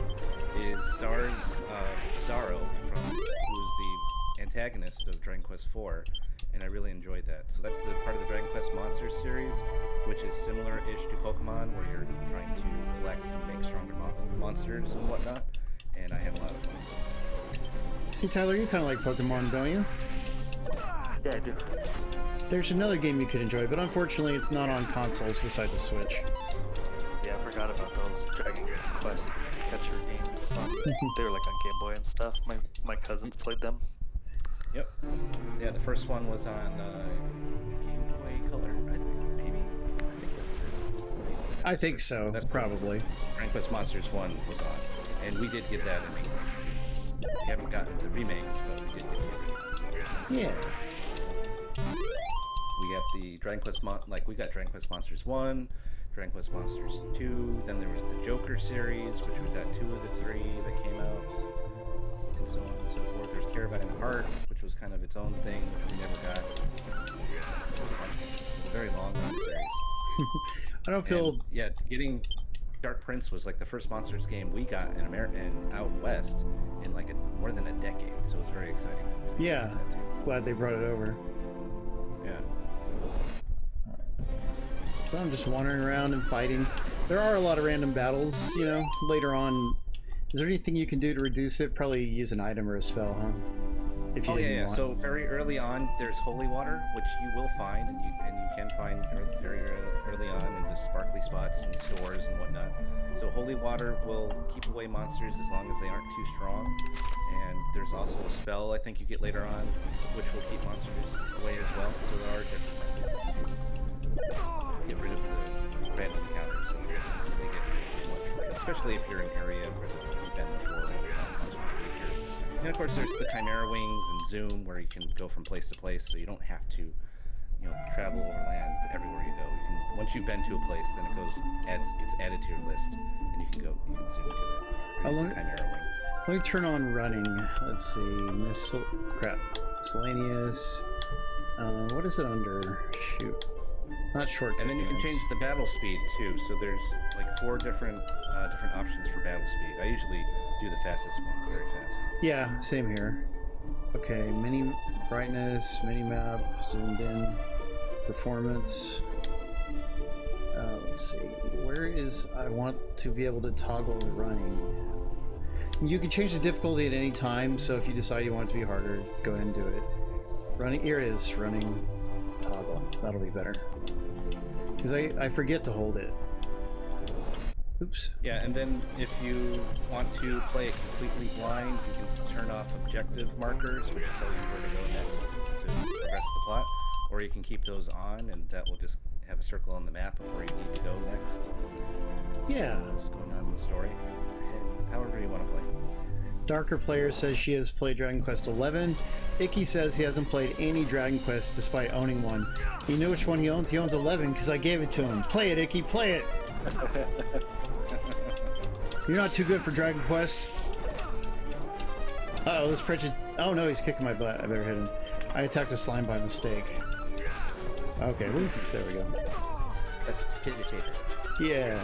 stars Zaro, who's the antagonist of Dragon Quest IV, and I really enjoyed that. So that's the part of the Dragon Quest Monsters series, which is similar-ish to Pokemon, where you're trying to collect and make stronger monsters and whatnot, and I had a lot of fun. See, Tyler, you kind of like Pokemon, don't you? Yeah, I do. There's another game you could enjoy, but unfortunately it's not on consoles besides the Switch. Yeah, I forgot about those Dragon Quest catcher games. They were like on Game Boy and stuff. My cousins played them. Yep. Yeah, the first one was on Game Boy Color, I think, maybe. I think that's the Game Boy. I think so, That's probably. Dragon Quest Monsters 1 was on, and we did get that in English. We haven't gotten the remakes, but we did get the original. Yeah. We got the Dragon Quest we got Dragon Quest Monsters 1, Dragon Quest Monsters 2, then there was the Joker series, which we got 2 of the 3 that came out. and so on and so forth. There's Caravan of Hearts, which was kind of its own thing, which we never got. It was a very long run series. I don't feel. And, yeah, getting Dark Prince was like the first Monsters game we got in America and out west in like more than a decade. So it was very exciting. Yeah, glad they brought it over. Yeah. So I'm just wandering around and fighting. There are a lot of random battles, you know, later on. Is there anything you can do to reduce it? Probably use an item or a spell, huh? If you didn't want. So very early on, there's holy water, which you will find, and you can find very early on in the sparkly spots and stores and whatnot. So holy water will keep away monsters as long as they aren't too strong. And there's also a spell I think you get later on, which will keep monsters away as well. So there are different methods to get rid of the random encounters if they get too much for you, especially if you're in an area where you've been before and you're not constantly here. And of course, there's the Chimera Wings and Zoom, where you can go from place to place, so you don't have to, you know, travel overland everywhere you go. You can, once you've been to a place, then it gets added to your list, and you can zoom to it. Or use the Chimera Wing. Let me turn on running. Let's see. Miscellaneous. What is it under? Shoot. Not shortcut. And then you can change the battle speed too. So there's like 4 different options for battle speed. I usually do the fastest one, very fast. Yeah, same here. Okay, mini brightness, mini map, zoomed in, performance. Let's see. Where is I want to be able to toggle the running? You can change the difficulty at any time, so if you decide you want it to be harder, go ahead and do it. Running, here it is, running toggle. That'll be better. Because I forget to hold it. Oops. Yeah, and then if you want to play it completely blind, you can turn off objective markers, which tell you where to go next to progress the plot, or you can keep those on, and that will just have a circle on the map of where you need to go next. Yeah. What's going on in the story. However you want to play. Darker Player says she has played Dragon Quest XI. Icky says he hasn't played any Dragon Quest despite owning one. You know which one he owns? He owns 11 because I gave it to him. Play it, Icky, play it! You're not too good for Dragon Quest. Uh-oh, this Pritchard... Oh no, he's kicking my butt. I better hit him. I attacked a slime by mistake. Okay, woof, there we go. That's Yeah.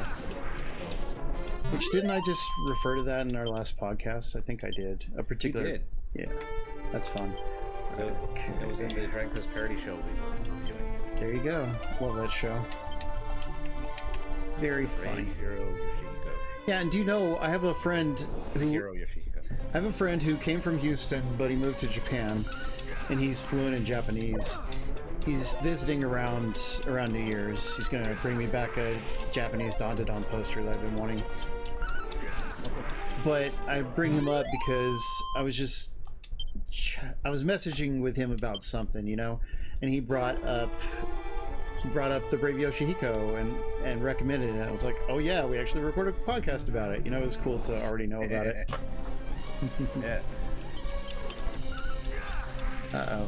Which, didn't I just refer to that in our last podcast? I think I did. A particular... You did. Yeah, that's fun. So it was in the Dragon Quest parody show we were reviewing. There you go. Love that show. Very funny. Hero Yoshihiko. Yeah, and do you know, I have a friend who... Hero Yoshihiko. I have a friend who came from Houston, but he moved to Japan, and he's fluent in Japanese. He's visiting around New Year's. He's gonna bring me back a Japanese Dandadan poster that I've been wanting. But I bring him up because I was messaging with him about something, you know, and he brought up the Brave Yoshihiko and recommended it. And I was like, oh yeah, we actually recorded a podcast about it. You know, it was cool to already know about it. Yeah. Uh-oh.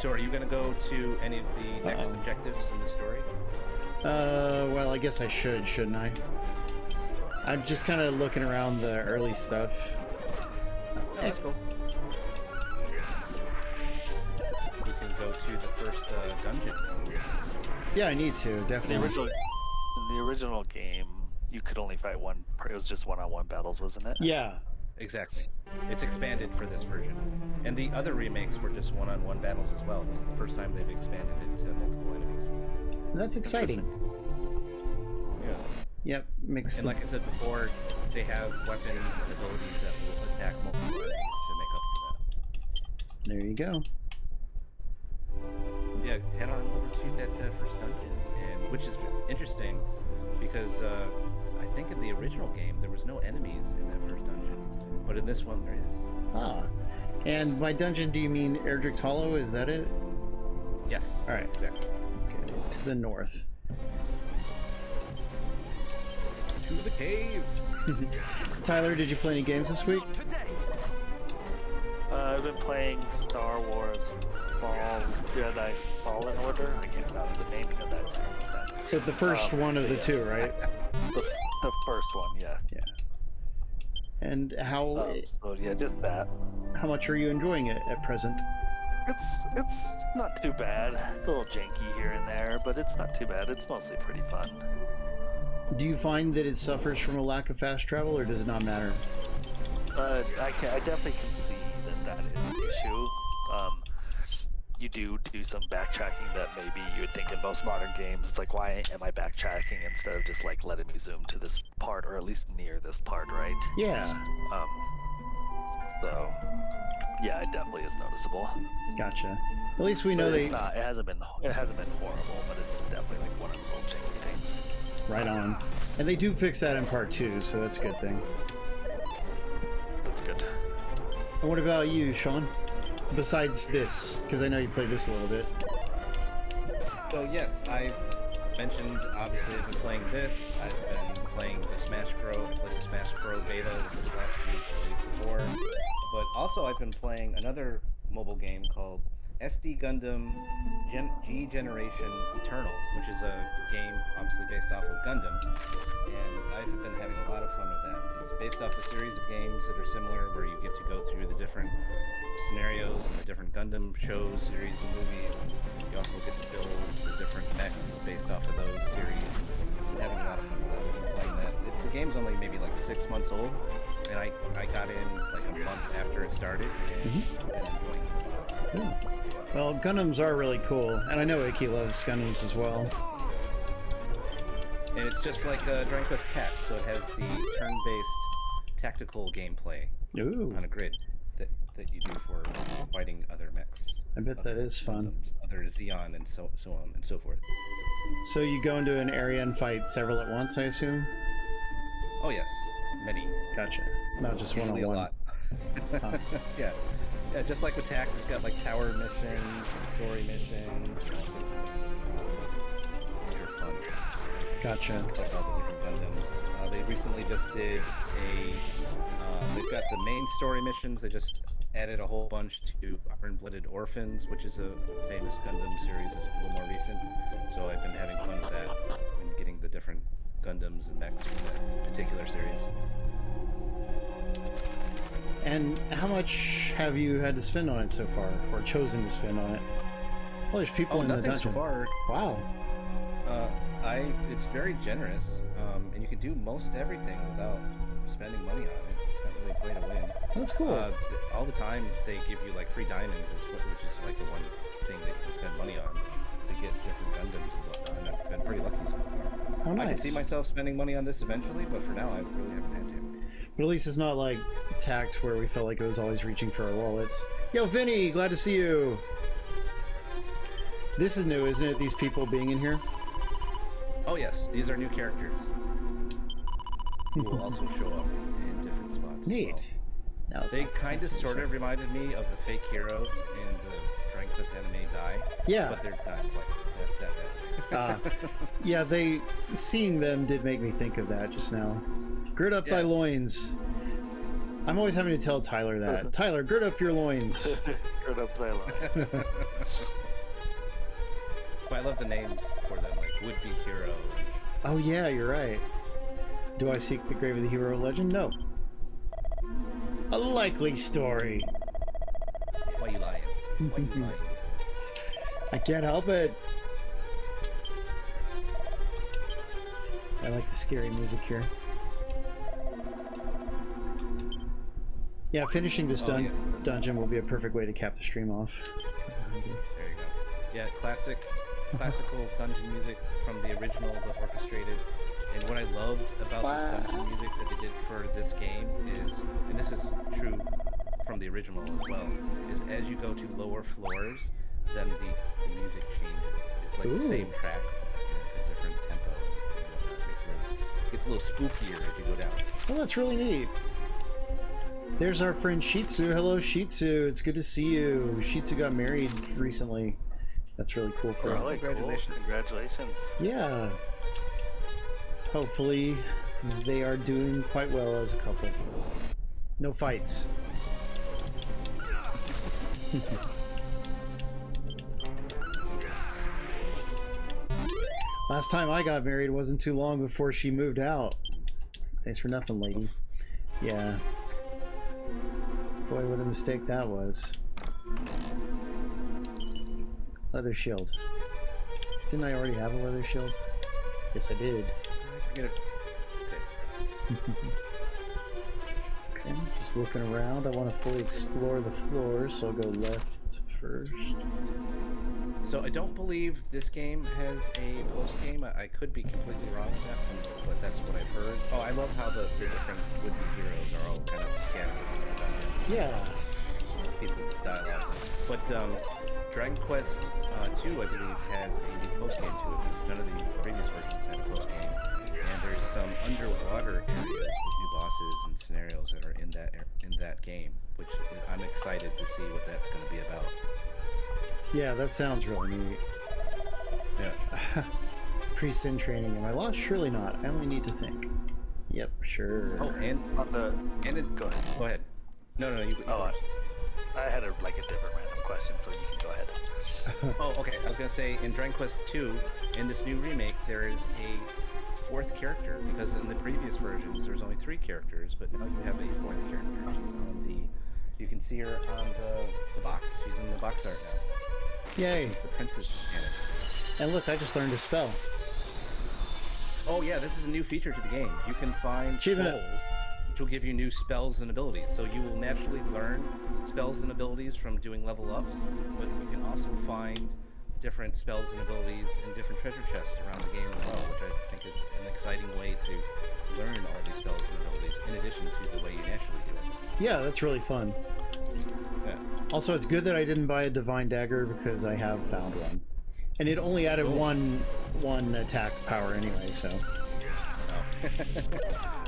So are you going to go to any of the next objectives in the story? Well, I guess I should, shouldn't I? I'm just kind of looking around the early stuff. No, that's cool. You can go to the first dungeon. Yeah, I need to, definitely. In the original game, you could only fight one. It was just one-on-one battles, wasn't it? Yeah. Exactly. It's expanded for this version. And the other remakes were just one-on-one battles as well. This is the first time they've expanded it to multiple enemies. That's exciting. Yeah. Yep, makes And like I said before, they have weapons and abilities that will attack multiple enemies to make up for that. There you go. Yeah, head on over to that first dungeon, and which is interesting because I think in the original game there was no enemies in that first dungeon, but in this one there is. Ah. And by dungeon, do you mean Erdrick's Hollow? Is that it? Yes. All right. Exactly. Okay, to the north. To the cave. Tyler, did you play any games this week? I've been playing Star Wars Jedi Fallen Order. I can't remember the naming of that series. But the first one of the two, right? The first one, yeah. Yeah. And how So yeah, just that. much are you enjoying it at present? It's not too bad. It's a little janky here and there, but it's not too bad. It's mostly pretty fun. Do you find that it suffers from a lack of fast travel, or does it not matter? I definitely can see that is an issue. You do some backtracking that maybe you would think in most modern games. It's like, why am I backtracking instead of just like letting me zoom to this part, or at least near this part, right? Yeah. So yeah, it definitely is noticeable. Gotcha. At least we know But they. it's not. It hasn't been horrible, but it's definitely like one of the little janky things. Right on. And they do fix that in part 2, so that's a good thing. That's good. And what about you, Sean? Besides this, because I know you played this a little bit. So yes, I mentioned obviously I've been playing this. I've been playing the Smash Bros. I played the Smash Bros. Beta, which was last week or the week before. But also I've been playing another mobile game called SD Gundam G Generation Eternal, which is a game obviously based off of Gundam, and I've been having a lot of fun with that. It's based off a series of games that are similar, where you get to go through the different scenarios and the different Gundam shows, series, and movies. You also get to build the different mechs based off of those series. I'm having a lot of fun with that. I've been playing that. The game's only maybe like 6 months old, and I got in like a month after it started, and I've been enjoying it a lot. Cool. Well, Gundams are really cool, and I know Icky loves Gundams as well. And it's just like Dragon Quest Tactics, so it has the turn-based tactical gameplay Ooh, on a grid that you do for fighting other mechs. I bet that other is fun. Gundams, other Xeon, and so on and so forth. So you go into an area and fight several at once, I assume? Oh yes, many. Gotcha. Not just Usually a one-on-one. lot. Huh. Yeah. Yeah, just like with TAC, it's got like tower missions, and story missions, which are fun. Gotcha. Like all the different Gundams. They recently just did they've got the main story missions. They just added a whole bunch to Iron-Blooded Orphans, which is a famous Gundam series. It's a little more recent. So I've been having fun with that and getting the different Gundams and mechs from that particular series. And how much have you had to spend on it so far, or chosen to spend on it? Well, there's people in the Nothing dungeon. so far. Wow. It's very generous, and you can do most everything without spending money on it. It's not really play to win. That's cool. All the time they give you like free diamonds, which is like the one thing that you can spend money on to get different Gundams and whatnot. And I've been pretty lucky so far. Oh, nice. I can see myself spending money on this eventually, but for now I really haven't had to. But at least it's not like Tact, where we felt like it was always reaching for our wallets. Yo, Vinny, glad to see you. This is new, isn't it? These people being in here? Oh yes, these are new characters who will also show up in different spots. as Neat. well. Now it's They not kind of Tact, sort of reminded me of the fake heroes in the Dragon Quest anime Die. Yeah. But they're not quite that bad. Yeah, seeing them did make me think of that just now. Gird up thy Yeah. loins. I'm always having to tell Tyler that. Tyler, gird up your loins. Good up there, lines. But I love the names for them, like Would-Be Hero. Oh yeah, you're right. Do I seek the grave of the hero legend? No. A likely story. Why you lying? Why you lying? I can't help it. I like the scary music here. Yeah, finishing this yes. dungeon will be a perfect way to cap the stream off. There you go. Yeah, classical dungeon music from the original but orchestrated. And what I loved about this dungeon music that they did for this game is, and this is true from the original as well, is as you go to lower floors, then the music changes. It's like the same track but in a different tempo and whatnot. It gets a little spookier as you go down. Well, that's really neat. There's our friend Shitsu. Hello, Shitsu. It's good to see you. Shitsu got married recently. That's really cool for her. Really cool. Congratulations. Yeah. Hopefully, they are doing quite well as a couple. No fights. Last time I got married wasn't too long before she moved out. Thanks for nothing, lady. Yeah. Boy, what a mistake that was. Leather shield. Didn't I already have a leather shield? Yes, I did. I forget it. Okay. Okay, just looking around. I want to fully explore the floor, so I'll go left first. So I don't believe this game has a post game. I could be completely wrong with that, but that's what I've heard. Oh, I love how the different would-be heroes are all kind of scattered around Yeah. pieces of dialogue. But Dragon Quest 2, I believe, has a new post game to it because none of the previous versions had a post game. And there's some underwater areas with new bosses and scenarios that are in that game, which I'm excited to see what that's going to be about. Yeah, that sounds really neat. Yeah. Priest in training. Am I lost? Surely not. I only need to think. Yep, sure. Oh, and On the go ahead. Go ahead. No, you Oh, first. I had a different random question, so you can go ahead. Oh, okay. I was gonna say in Dragon Quest 2, in this new remake, there is a fourth character because in the previous versions there's only 3 characters, but now you have a fourth character. She's on the. You can see her on the box. She's in the box art now. Yay. She's the princess in it. And look, I just learned a spell. Oh yeah, this is a new feature to the game. You can find Achievement. scrolls, which will give you new spells and abilities. So you will naturally learn spells and abilities from doing level ups, but you can also find different spells and abilities in different treasure chests around the game as well, which I think is an exciting way to learn all these spells and abilities in addition to the way you naturally do it. Yeah, that's really fun. Yeah. Also, it's good that I didn't buy a divine dagger because I have found one. And it only added one attack power anyway, so. Oh.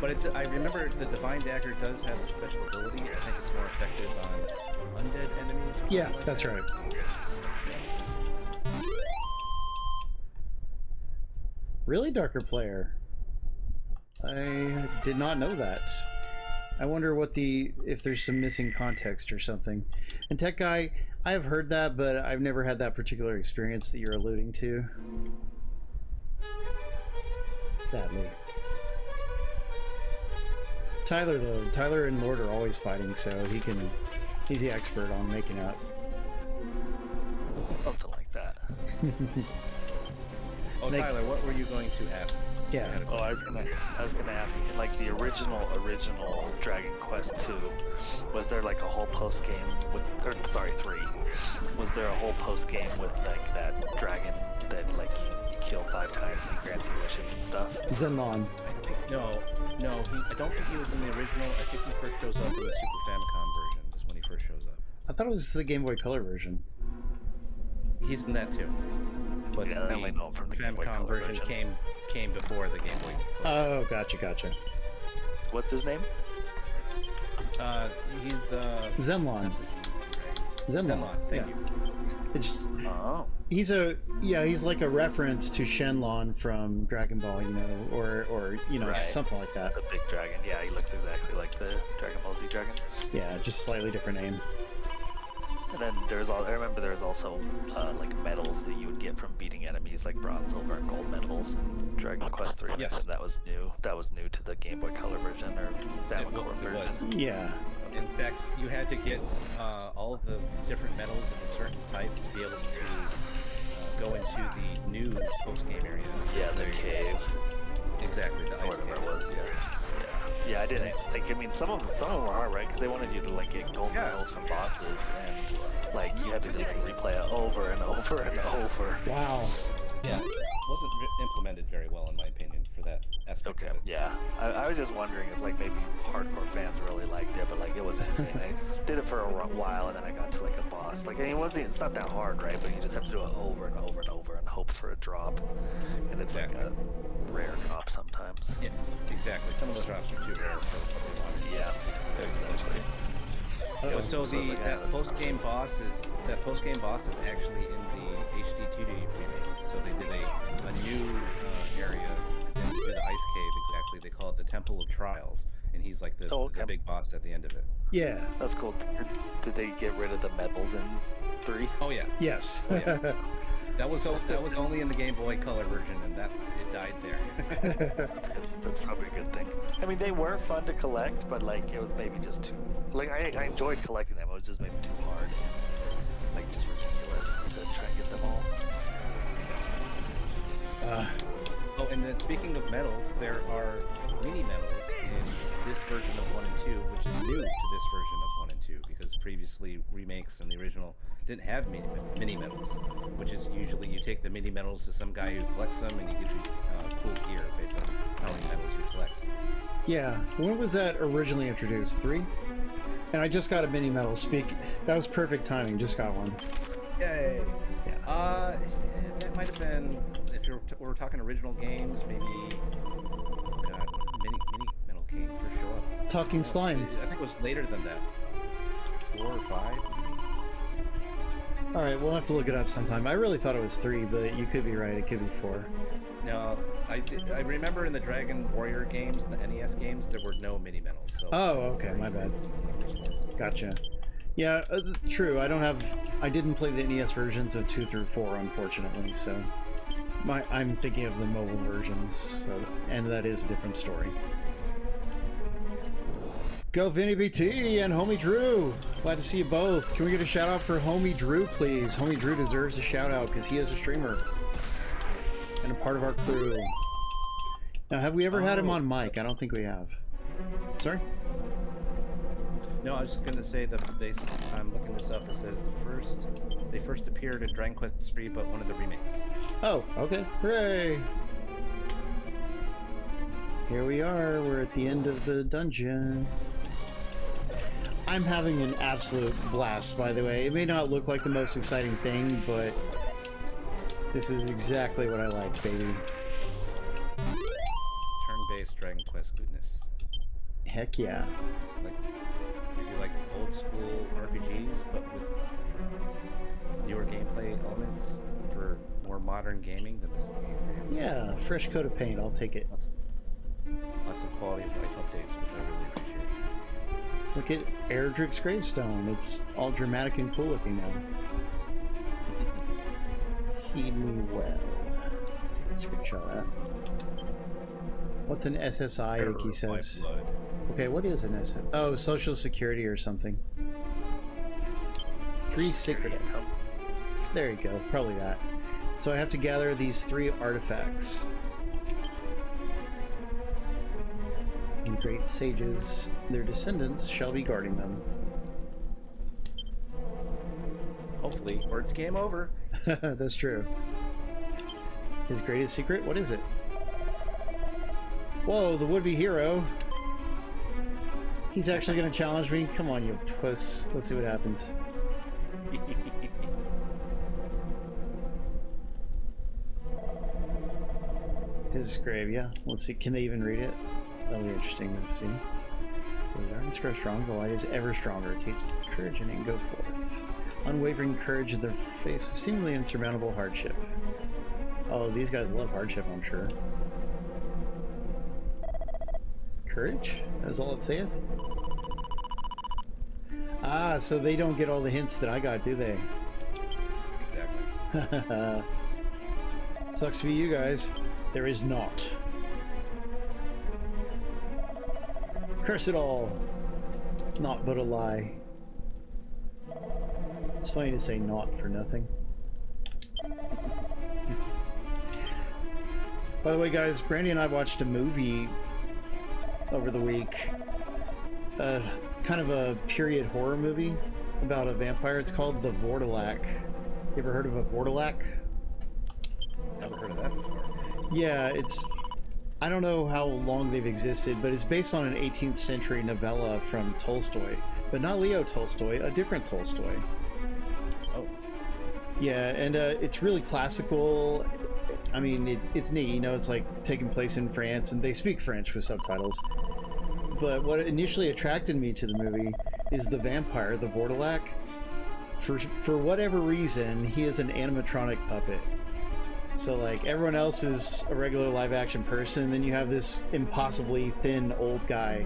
But I remember the divine dagger does have a special ability. I think it's more effective on undead enemies. Or something Yeah, like that's that. right. Really, Darker Player? I did not know that. I wonder if there's some missing context or something. And Tech Guy, I have heard that, but I've never had that particular experience that you're alluding to. Sadly. Tyler, though. Tyler and Lord are always fighting, so he's the expert on making up. Something like that. Oh, Like- Tyler, what were you going to ask? Yeah. Oh, I was gonna ask, like the original Dragon Quest 2, was there like a whole post game with, or sorry, 3? Was there a whole post game with like that dragon that like you kill 5 times and he grants you wishes and stuff? Zenlon. I think no. I don't think he was in the original. I think he first shows up in the Super Famicom version. Is when he first shows up. I thought it was the Game Boy Color version. He's in that too. But Yeah, I only know him from the Game Boy Famicom Color version version. came before the Game Boy Color. Oh, gotcha. What's his name? He's Zenlon. not this- Zenlon. Thank you. It's Oh, he's like a reference to Shenlong from Dragon Ball, or Right. something like that. the big dragon. Yeah, he looks exactly like the Dragon Ball Z dragon. Yeah, just slightly different name. And then I remember there was also like medals that you would get from beating enemies, like bronze, silver, and gold medals in Dragon Quest 3. Yes. And that was new. That was new to the Game Boy Color version or Famicom It version. was. Yeah. In fact, you had to get all of the different medals of a certain type to be able to go into the new post-game area. Yeah, the cave, Exactly, the or ice whatever cave. it was. Yeah. I didn't think. I mean, some of them were hard, right? Because they wanted you to like get gold Yeah. medals from bosses, and like you had to just like, replay it over and over and over. Wow. Yeah, wasn't implemented very well in my opinion for that aspect Okay, of it. yeah. I was just wondering if like maybe hardcore fans really liked it, but like it was insane. I did it for a while and then I got to like a boss. Like, I mean, it's not that hard, right? But you just have to do it over and over and over and hope for a drop. And it's like a rare drop sometimes. Yeah, exactly. Some of those drops are too rare for what they wanted. Yeah, exactly. Yeah, so So it's like, yeah, that that's post game boss is actually in the HD-2D remake. So they did a new area with the ice cave. Exactly, they call it the Temple of Trials, and he's like the big boss at the end of it. Yeah. That's cool. Did they get rid of the medals in 3? Oh yeah, Yes. Oh, yeah. that was only in the Game Boy Color version, and it died there. That's good. That's probably a good thing. I mean, they were fun to collect, but like it was maybe just too Like I enjoyed collecting them. It was just maybe too hard, like just ridiculous to try and get them all. Oh, and then speaking of medals, there are mini medals in this version of 1 and 2, which is new to this version of 1 and 2, because previously remakes and the original didn't have mini medals, which is usually you take the mini medals to some guy who collects them and he gives you cool gear based on how many medals you collect. Yeah, when was that originally introduced? 3? And I just got a mini medal. That was perfect timing. Just got one. Yay! Yeah. That might have been, if we're talking original games, maybe. Oh God, when did the mini medal king first show up? Talking Slime. I think it was later than that. 4 or 5. All right, we'll have to look it up sometime. I really thought it was 3, but you could be right. It could be 4. No, I remember in the Dragon Warrior games, the NES games, there were no mini medals. So Oh, okay, my bad. Gotcha. Yeah, true. I didn't play the NES versions of 2 through 4, unfortunately. So, I'm thinking of the mobile versions, and that is a different story. Go Vinny BT and Homie Drew. Glad to see you both. Can we get a shout out for Homie Drew, please? Homie Drew deserves a shout out because he is a streamer and a part of our crew. Now, have we ever had him on mic? I don't think we have. Sorry? No, I was just gonna say that I'm looking this up. It says they first appeared in Dragon Quest III, but one of the remakes. Oh, okay. Hooray! Here we are. We're at the end of the dungeon. I'm having an absolute blast, by the way. It may not look like the most exciting thing, but this is exactly what I like, baby. Turn-based Dragon Quest goodness. Heck yeah. Like, if you like old school RPGs, but with newer gameplay elements for more modern gaming, then this is the game for you. Yeah, fresh coat of paint. I'll take it. Lots of quality of life updates, which I really appreciate. Look at Erdrick's gravestone. It's all dramatic and cool looking now. Heed me well. Take a screenshot of that. What's an SSI, Icky says? Okay, what is an SSI? Oh, Social Security or something. 3 secret income. There you go, probably that. So I have to gather these 3 artifacts. And the great sages, their descendants, shall be guarding them. Hopefully, or it's game over. That's true. His greatest secret? What is it? Whoa, the would-be hero. He's actually going to challenge me? Come on, you puss. Let's see what happens. His grave, yeah. Let's see. Can they even read it? That'll be interesting to see. The darkness grows strong, the light is ever stronger. Take courage in it and go forth. Unwavering courage in the face of seemingly insurmountable hardship. Oh, these guys love hardship, I'm sure. Courage? That is all it saith? Ah, so they don't get all the hints that I got, do they? Exactly. Sucks to be you guys. There is not. Curse it all. Not but a lie. It's funny to say not for nothing. By the way, guys, Brandy and I watched a movie over the week. Kind of a period horror movie about a vampire. It's called The Vortilac. You ever heard of a Vortilac? Never heard of that before. Yeah, I don't know how long they've existed, but it's based on an 18th century novella from Tolstoy. But not Leo Tolstoy, a different Tolstoy. Oh. Yeah, and it's really classical. I mean, it's neat, you know, it's like taking place in France, and they speak French with subtitles. But what initially attracted me to the movie is the vampire, the Vortilac. For whatever reason, he is an animatronic puppet. So, like, everyone else is a regular live-action person, then you have this impossibly thin old guy,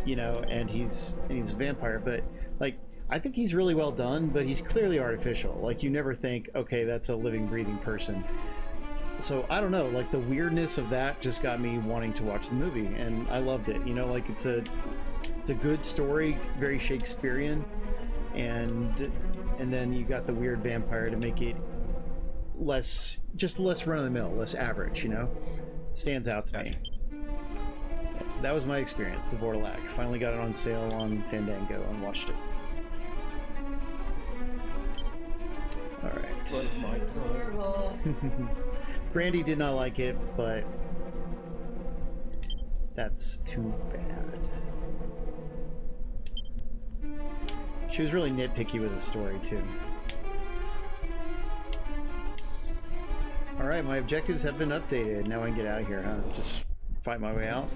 you know, and he's a vampire. But, like, I think he's really well done, but he's clearly artificial. Like, you never think, okay, that's a living, breathing person. So, I don't know, like, the weirdness of that just got me wanting to watch the movie, and I loved it. You know, like, it's a It's a good story, very Shakespearean, and then you got the weird vampire to make it less run of the mill, less average. You know, stands out to me. So that was my experience. The Vortilac. Finally got it on sale on Fandango and watched it. All right. Brandy did not like it, but that's too bad. She was really nitpicky with the story, too. Alright, my objectives have been updated. Now I can get out of here, huh? Just fight my way out?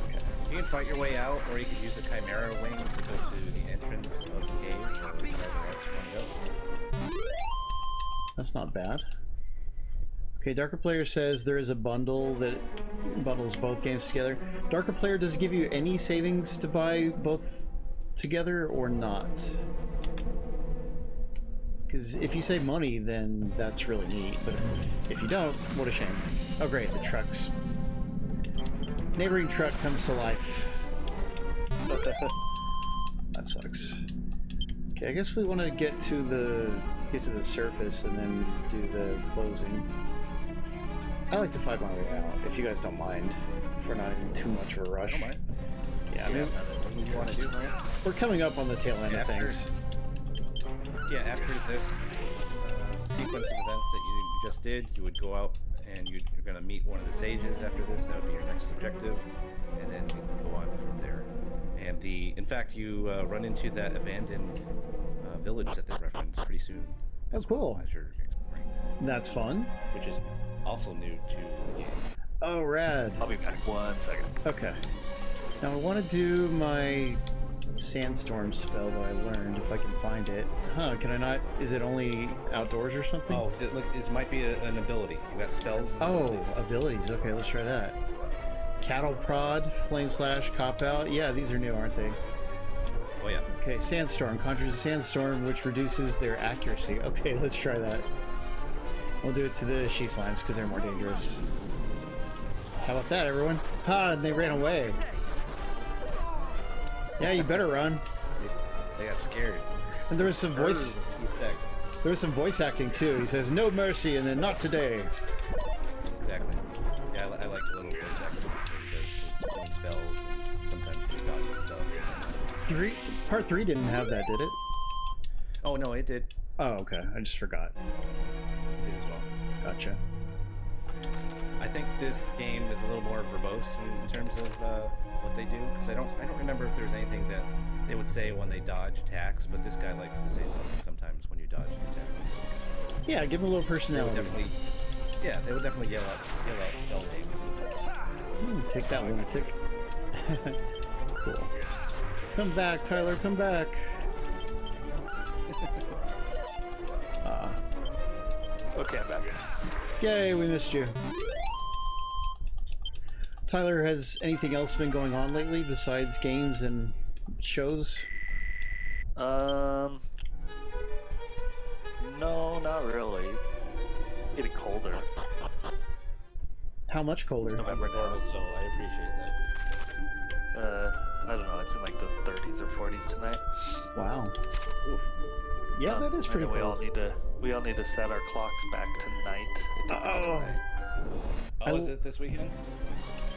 Okay. You can fight your way out, or you could use a Chimera wing to go to the entrance of the cave, or wherever else you want to go. That's not bad. Okay, Darker Player says there is a bundle that bundles both games together. Darker Player, does it give you any savings to buy both together or not? Because if you save money, then that's really neat, but if you don't, what a shame. Oh great, the trucks. Neighboring truck comes to life. That sucks. Okay, I guess we want to get to the surface and then do the closing. I like to fight my way out, if you guys don't mind, if we're not in too much of a rush. I don't mind. Yeah, I mean, What you want to do, right? we're coming up on the tail end of things. Yeah, after this sequence of events that you just did, you would go out and you're going to meet one of the sages after this. That would be your next objective, and then you can go on from there. And in fact, you run into that abandoned village that they reference pretty soon. Oh, cool. As you're exploring, That's fun. which is also new to the game. Oh, rad. I'll be back 1 second. Okay. Now I want to do my sandstorm spell that I learned, if I can find it. Huh, can I not? Is it only outdoors or something? Oh, look, this might be an ability. You got spells. And Oh, abilities. Okay, let's try that. Cattle Prod, Flame Slash, Cop Out. Yeah, these are new, aren't they? Oh yeah. Okay, Sandstorm. Conjures a sandstorm, which reduces their accuracy. Okay, let's try that. We'll do it to the she slimes, because they're more dangerous. How about that, everyone? Ha, and they ran away. Yeah, you better run. They got scared. And there was some voice... There was some voice acting, too. He says, no mercy, and then not today. Exactly. Yeah, I like the little voice acting that he does for throwing spells and sometimes he dodges stuff. Part 3 didn't have that, did it? Oh, no, it did. Oh, okay. I just forgot. It did as well. Gotcha. I think this game is a little more verbose in terms of what they do, because I don't remember if there's anything that they would say when they dodge attacks, but this guy likes to say something sometimes when you dodge an attack. Yeah, give him a little They would personality. they would definitely yell out spell names. Take that, lunatic. Cool. Come back, Tyler, come back. Okay, I'm back. Yay, we missed you. Tyler, has anything else been going on lately besides games and shows? No, not really. Getting colder. How much colder? November now. So I appreciate that. I don't know. It's in like the 30s or 40s tonight. Wow. Oof. Yeah, that is pretty and then cool. we all need to set our clocks back tonight. I think it's tonight. Oh, is it this weekend?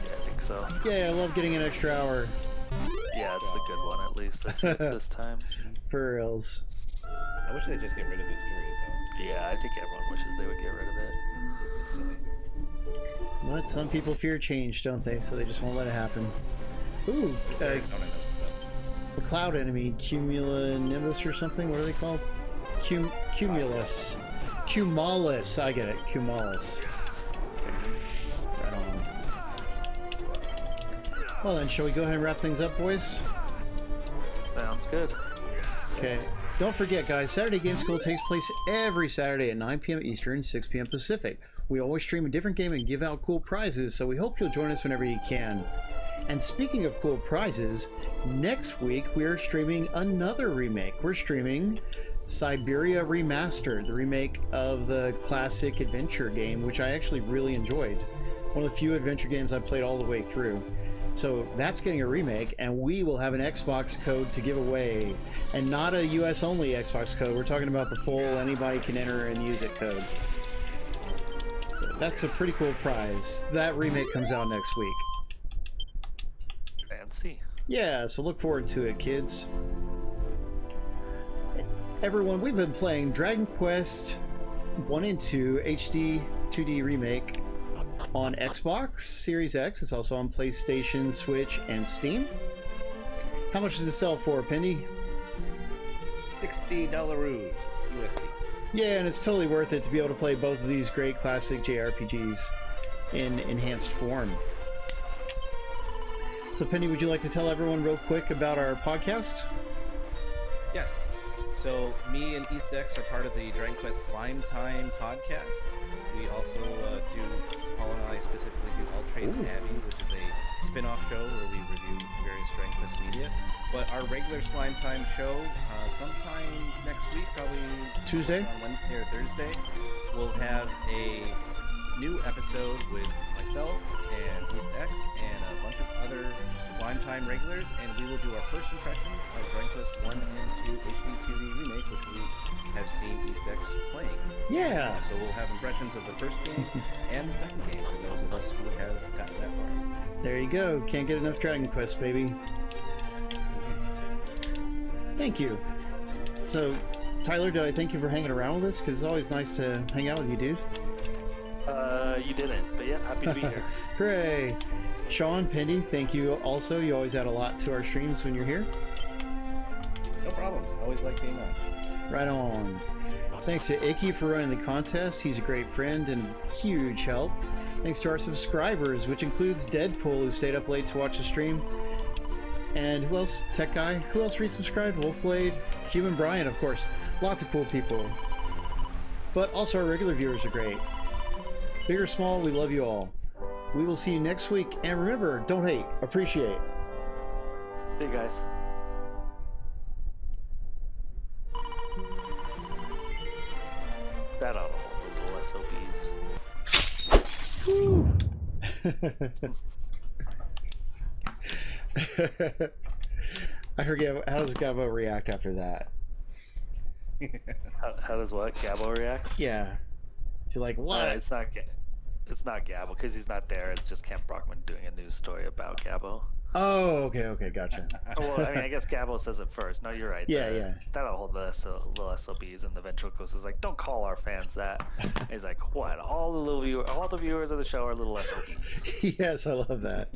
Yeah, I think so. Yeah, I love getting an extra hour. Yeah, it's the good one at least this time. For reals. I wish they'd just get rid of it, period, though. Yeah, I think everyone wishes they would get rid of it. It's silly. But some people fear change, don't they? So they just won't let it happen. Ooh, Serotonin doesn't the cloud enemy, Cumulonimbus or something? What are they called? Cumulus. Cumulus. I get it. Cumulus. Right on. Well then, shall we go ahead and wrap things up, boys? Sounds good. Okay. Don't forget, guys, Saturday Game School takes place every Saturday at 9 p.m. Eastern, 6 p.m. Pacific. We always stream a different game and give out cool prizes, so we hope you'll join us whenever you can. And speaking of cool prizes, next week we're streaming another remake. We're streaming Siberia Remastered, the remake of the classic adventure game, which I actually really enjoyed. One of the few adventure games I played all the way through. So that's getting a remake, and we will have an Xbox code to give away, and not a US only Xbox code. We're talking about the full anybody can enter and use it code. So that's a pretty cool prize. That remake comes out next week. Fancy. Yeah, so look forward to it, kids. Everyone, we've been playing Dragon Quest 1 and 2 HD-2D remake on Xbox Series X. It's also on PlayStation, Switch, and Steam. How much does it sell for, Pendy? $60 USD. Yeah, and it's totally worth it to be able to play both of these great classic JRPGs in enhanced form. So, Pendy, would you like to tell everyone real quick about our podcast? Yes. So me and EastX are part of the Dragon Quest Slime Time podcast. We also Paul and I specifically do All Trades Abbey, which is a spin-off show where we review various Dragon Quest media. But our regular Slime Time show, sometime next week, probably Tuesday? on Wednesday or Thursday, we'll have a new episode with myself and EastX and a bunch of other Slime Time regulars, and we will do our first impressions of Dragon Quest 1 and 2 HD-2D Remake, which we have seen EastX playing. Yeah! So we'll have impressions of the first game and the second game for those of us who have gotten that far. There you go. Can't get enough Dragon Quest, baby. Thank you. So, Tyler, did I thank you for hanging around with us? Because it's always nice to hang out with you, dude. You didn't, but yeah, happy to be here. Hooray! Sean, Pendy, thank you also. You always add a lot to our streams when you're here. No problem. Always like being on. Right on. Thanks to Icky for running the contest. He's a great friend and huge help. Thanks to our subscribers, which includes Deadpool, who stayed up late to watch the stream. And who else? Tech Guy. Who else resubscribed? Wolfblade. Human Brian, of course. Lots of cool people. But also our regular viewers are great. Big or small, we love you all. We will see you next week. And remember, don't hate, appreciate. Hey guys. That ought to hold the little SOBs. I forget, how does Gabo react after that? How does what? Gabo react? Yeah. Is he like, what? It's not Gabo, because he's not there. It's just Kent Brockman doing a news story about Gabo. Oh, okay, gotcha. Well, I mean, I guess Gabo says it first. No, you're right. Yeah. That'll hold the little SLBs, and the ventriloquist is like, don't call our fans that. And he's like, what? All the viewers of the show are little SLBs. Yes, I love that.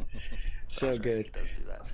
So good. He does do that.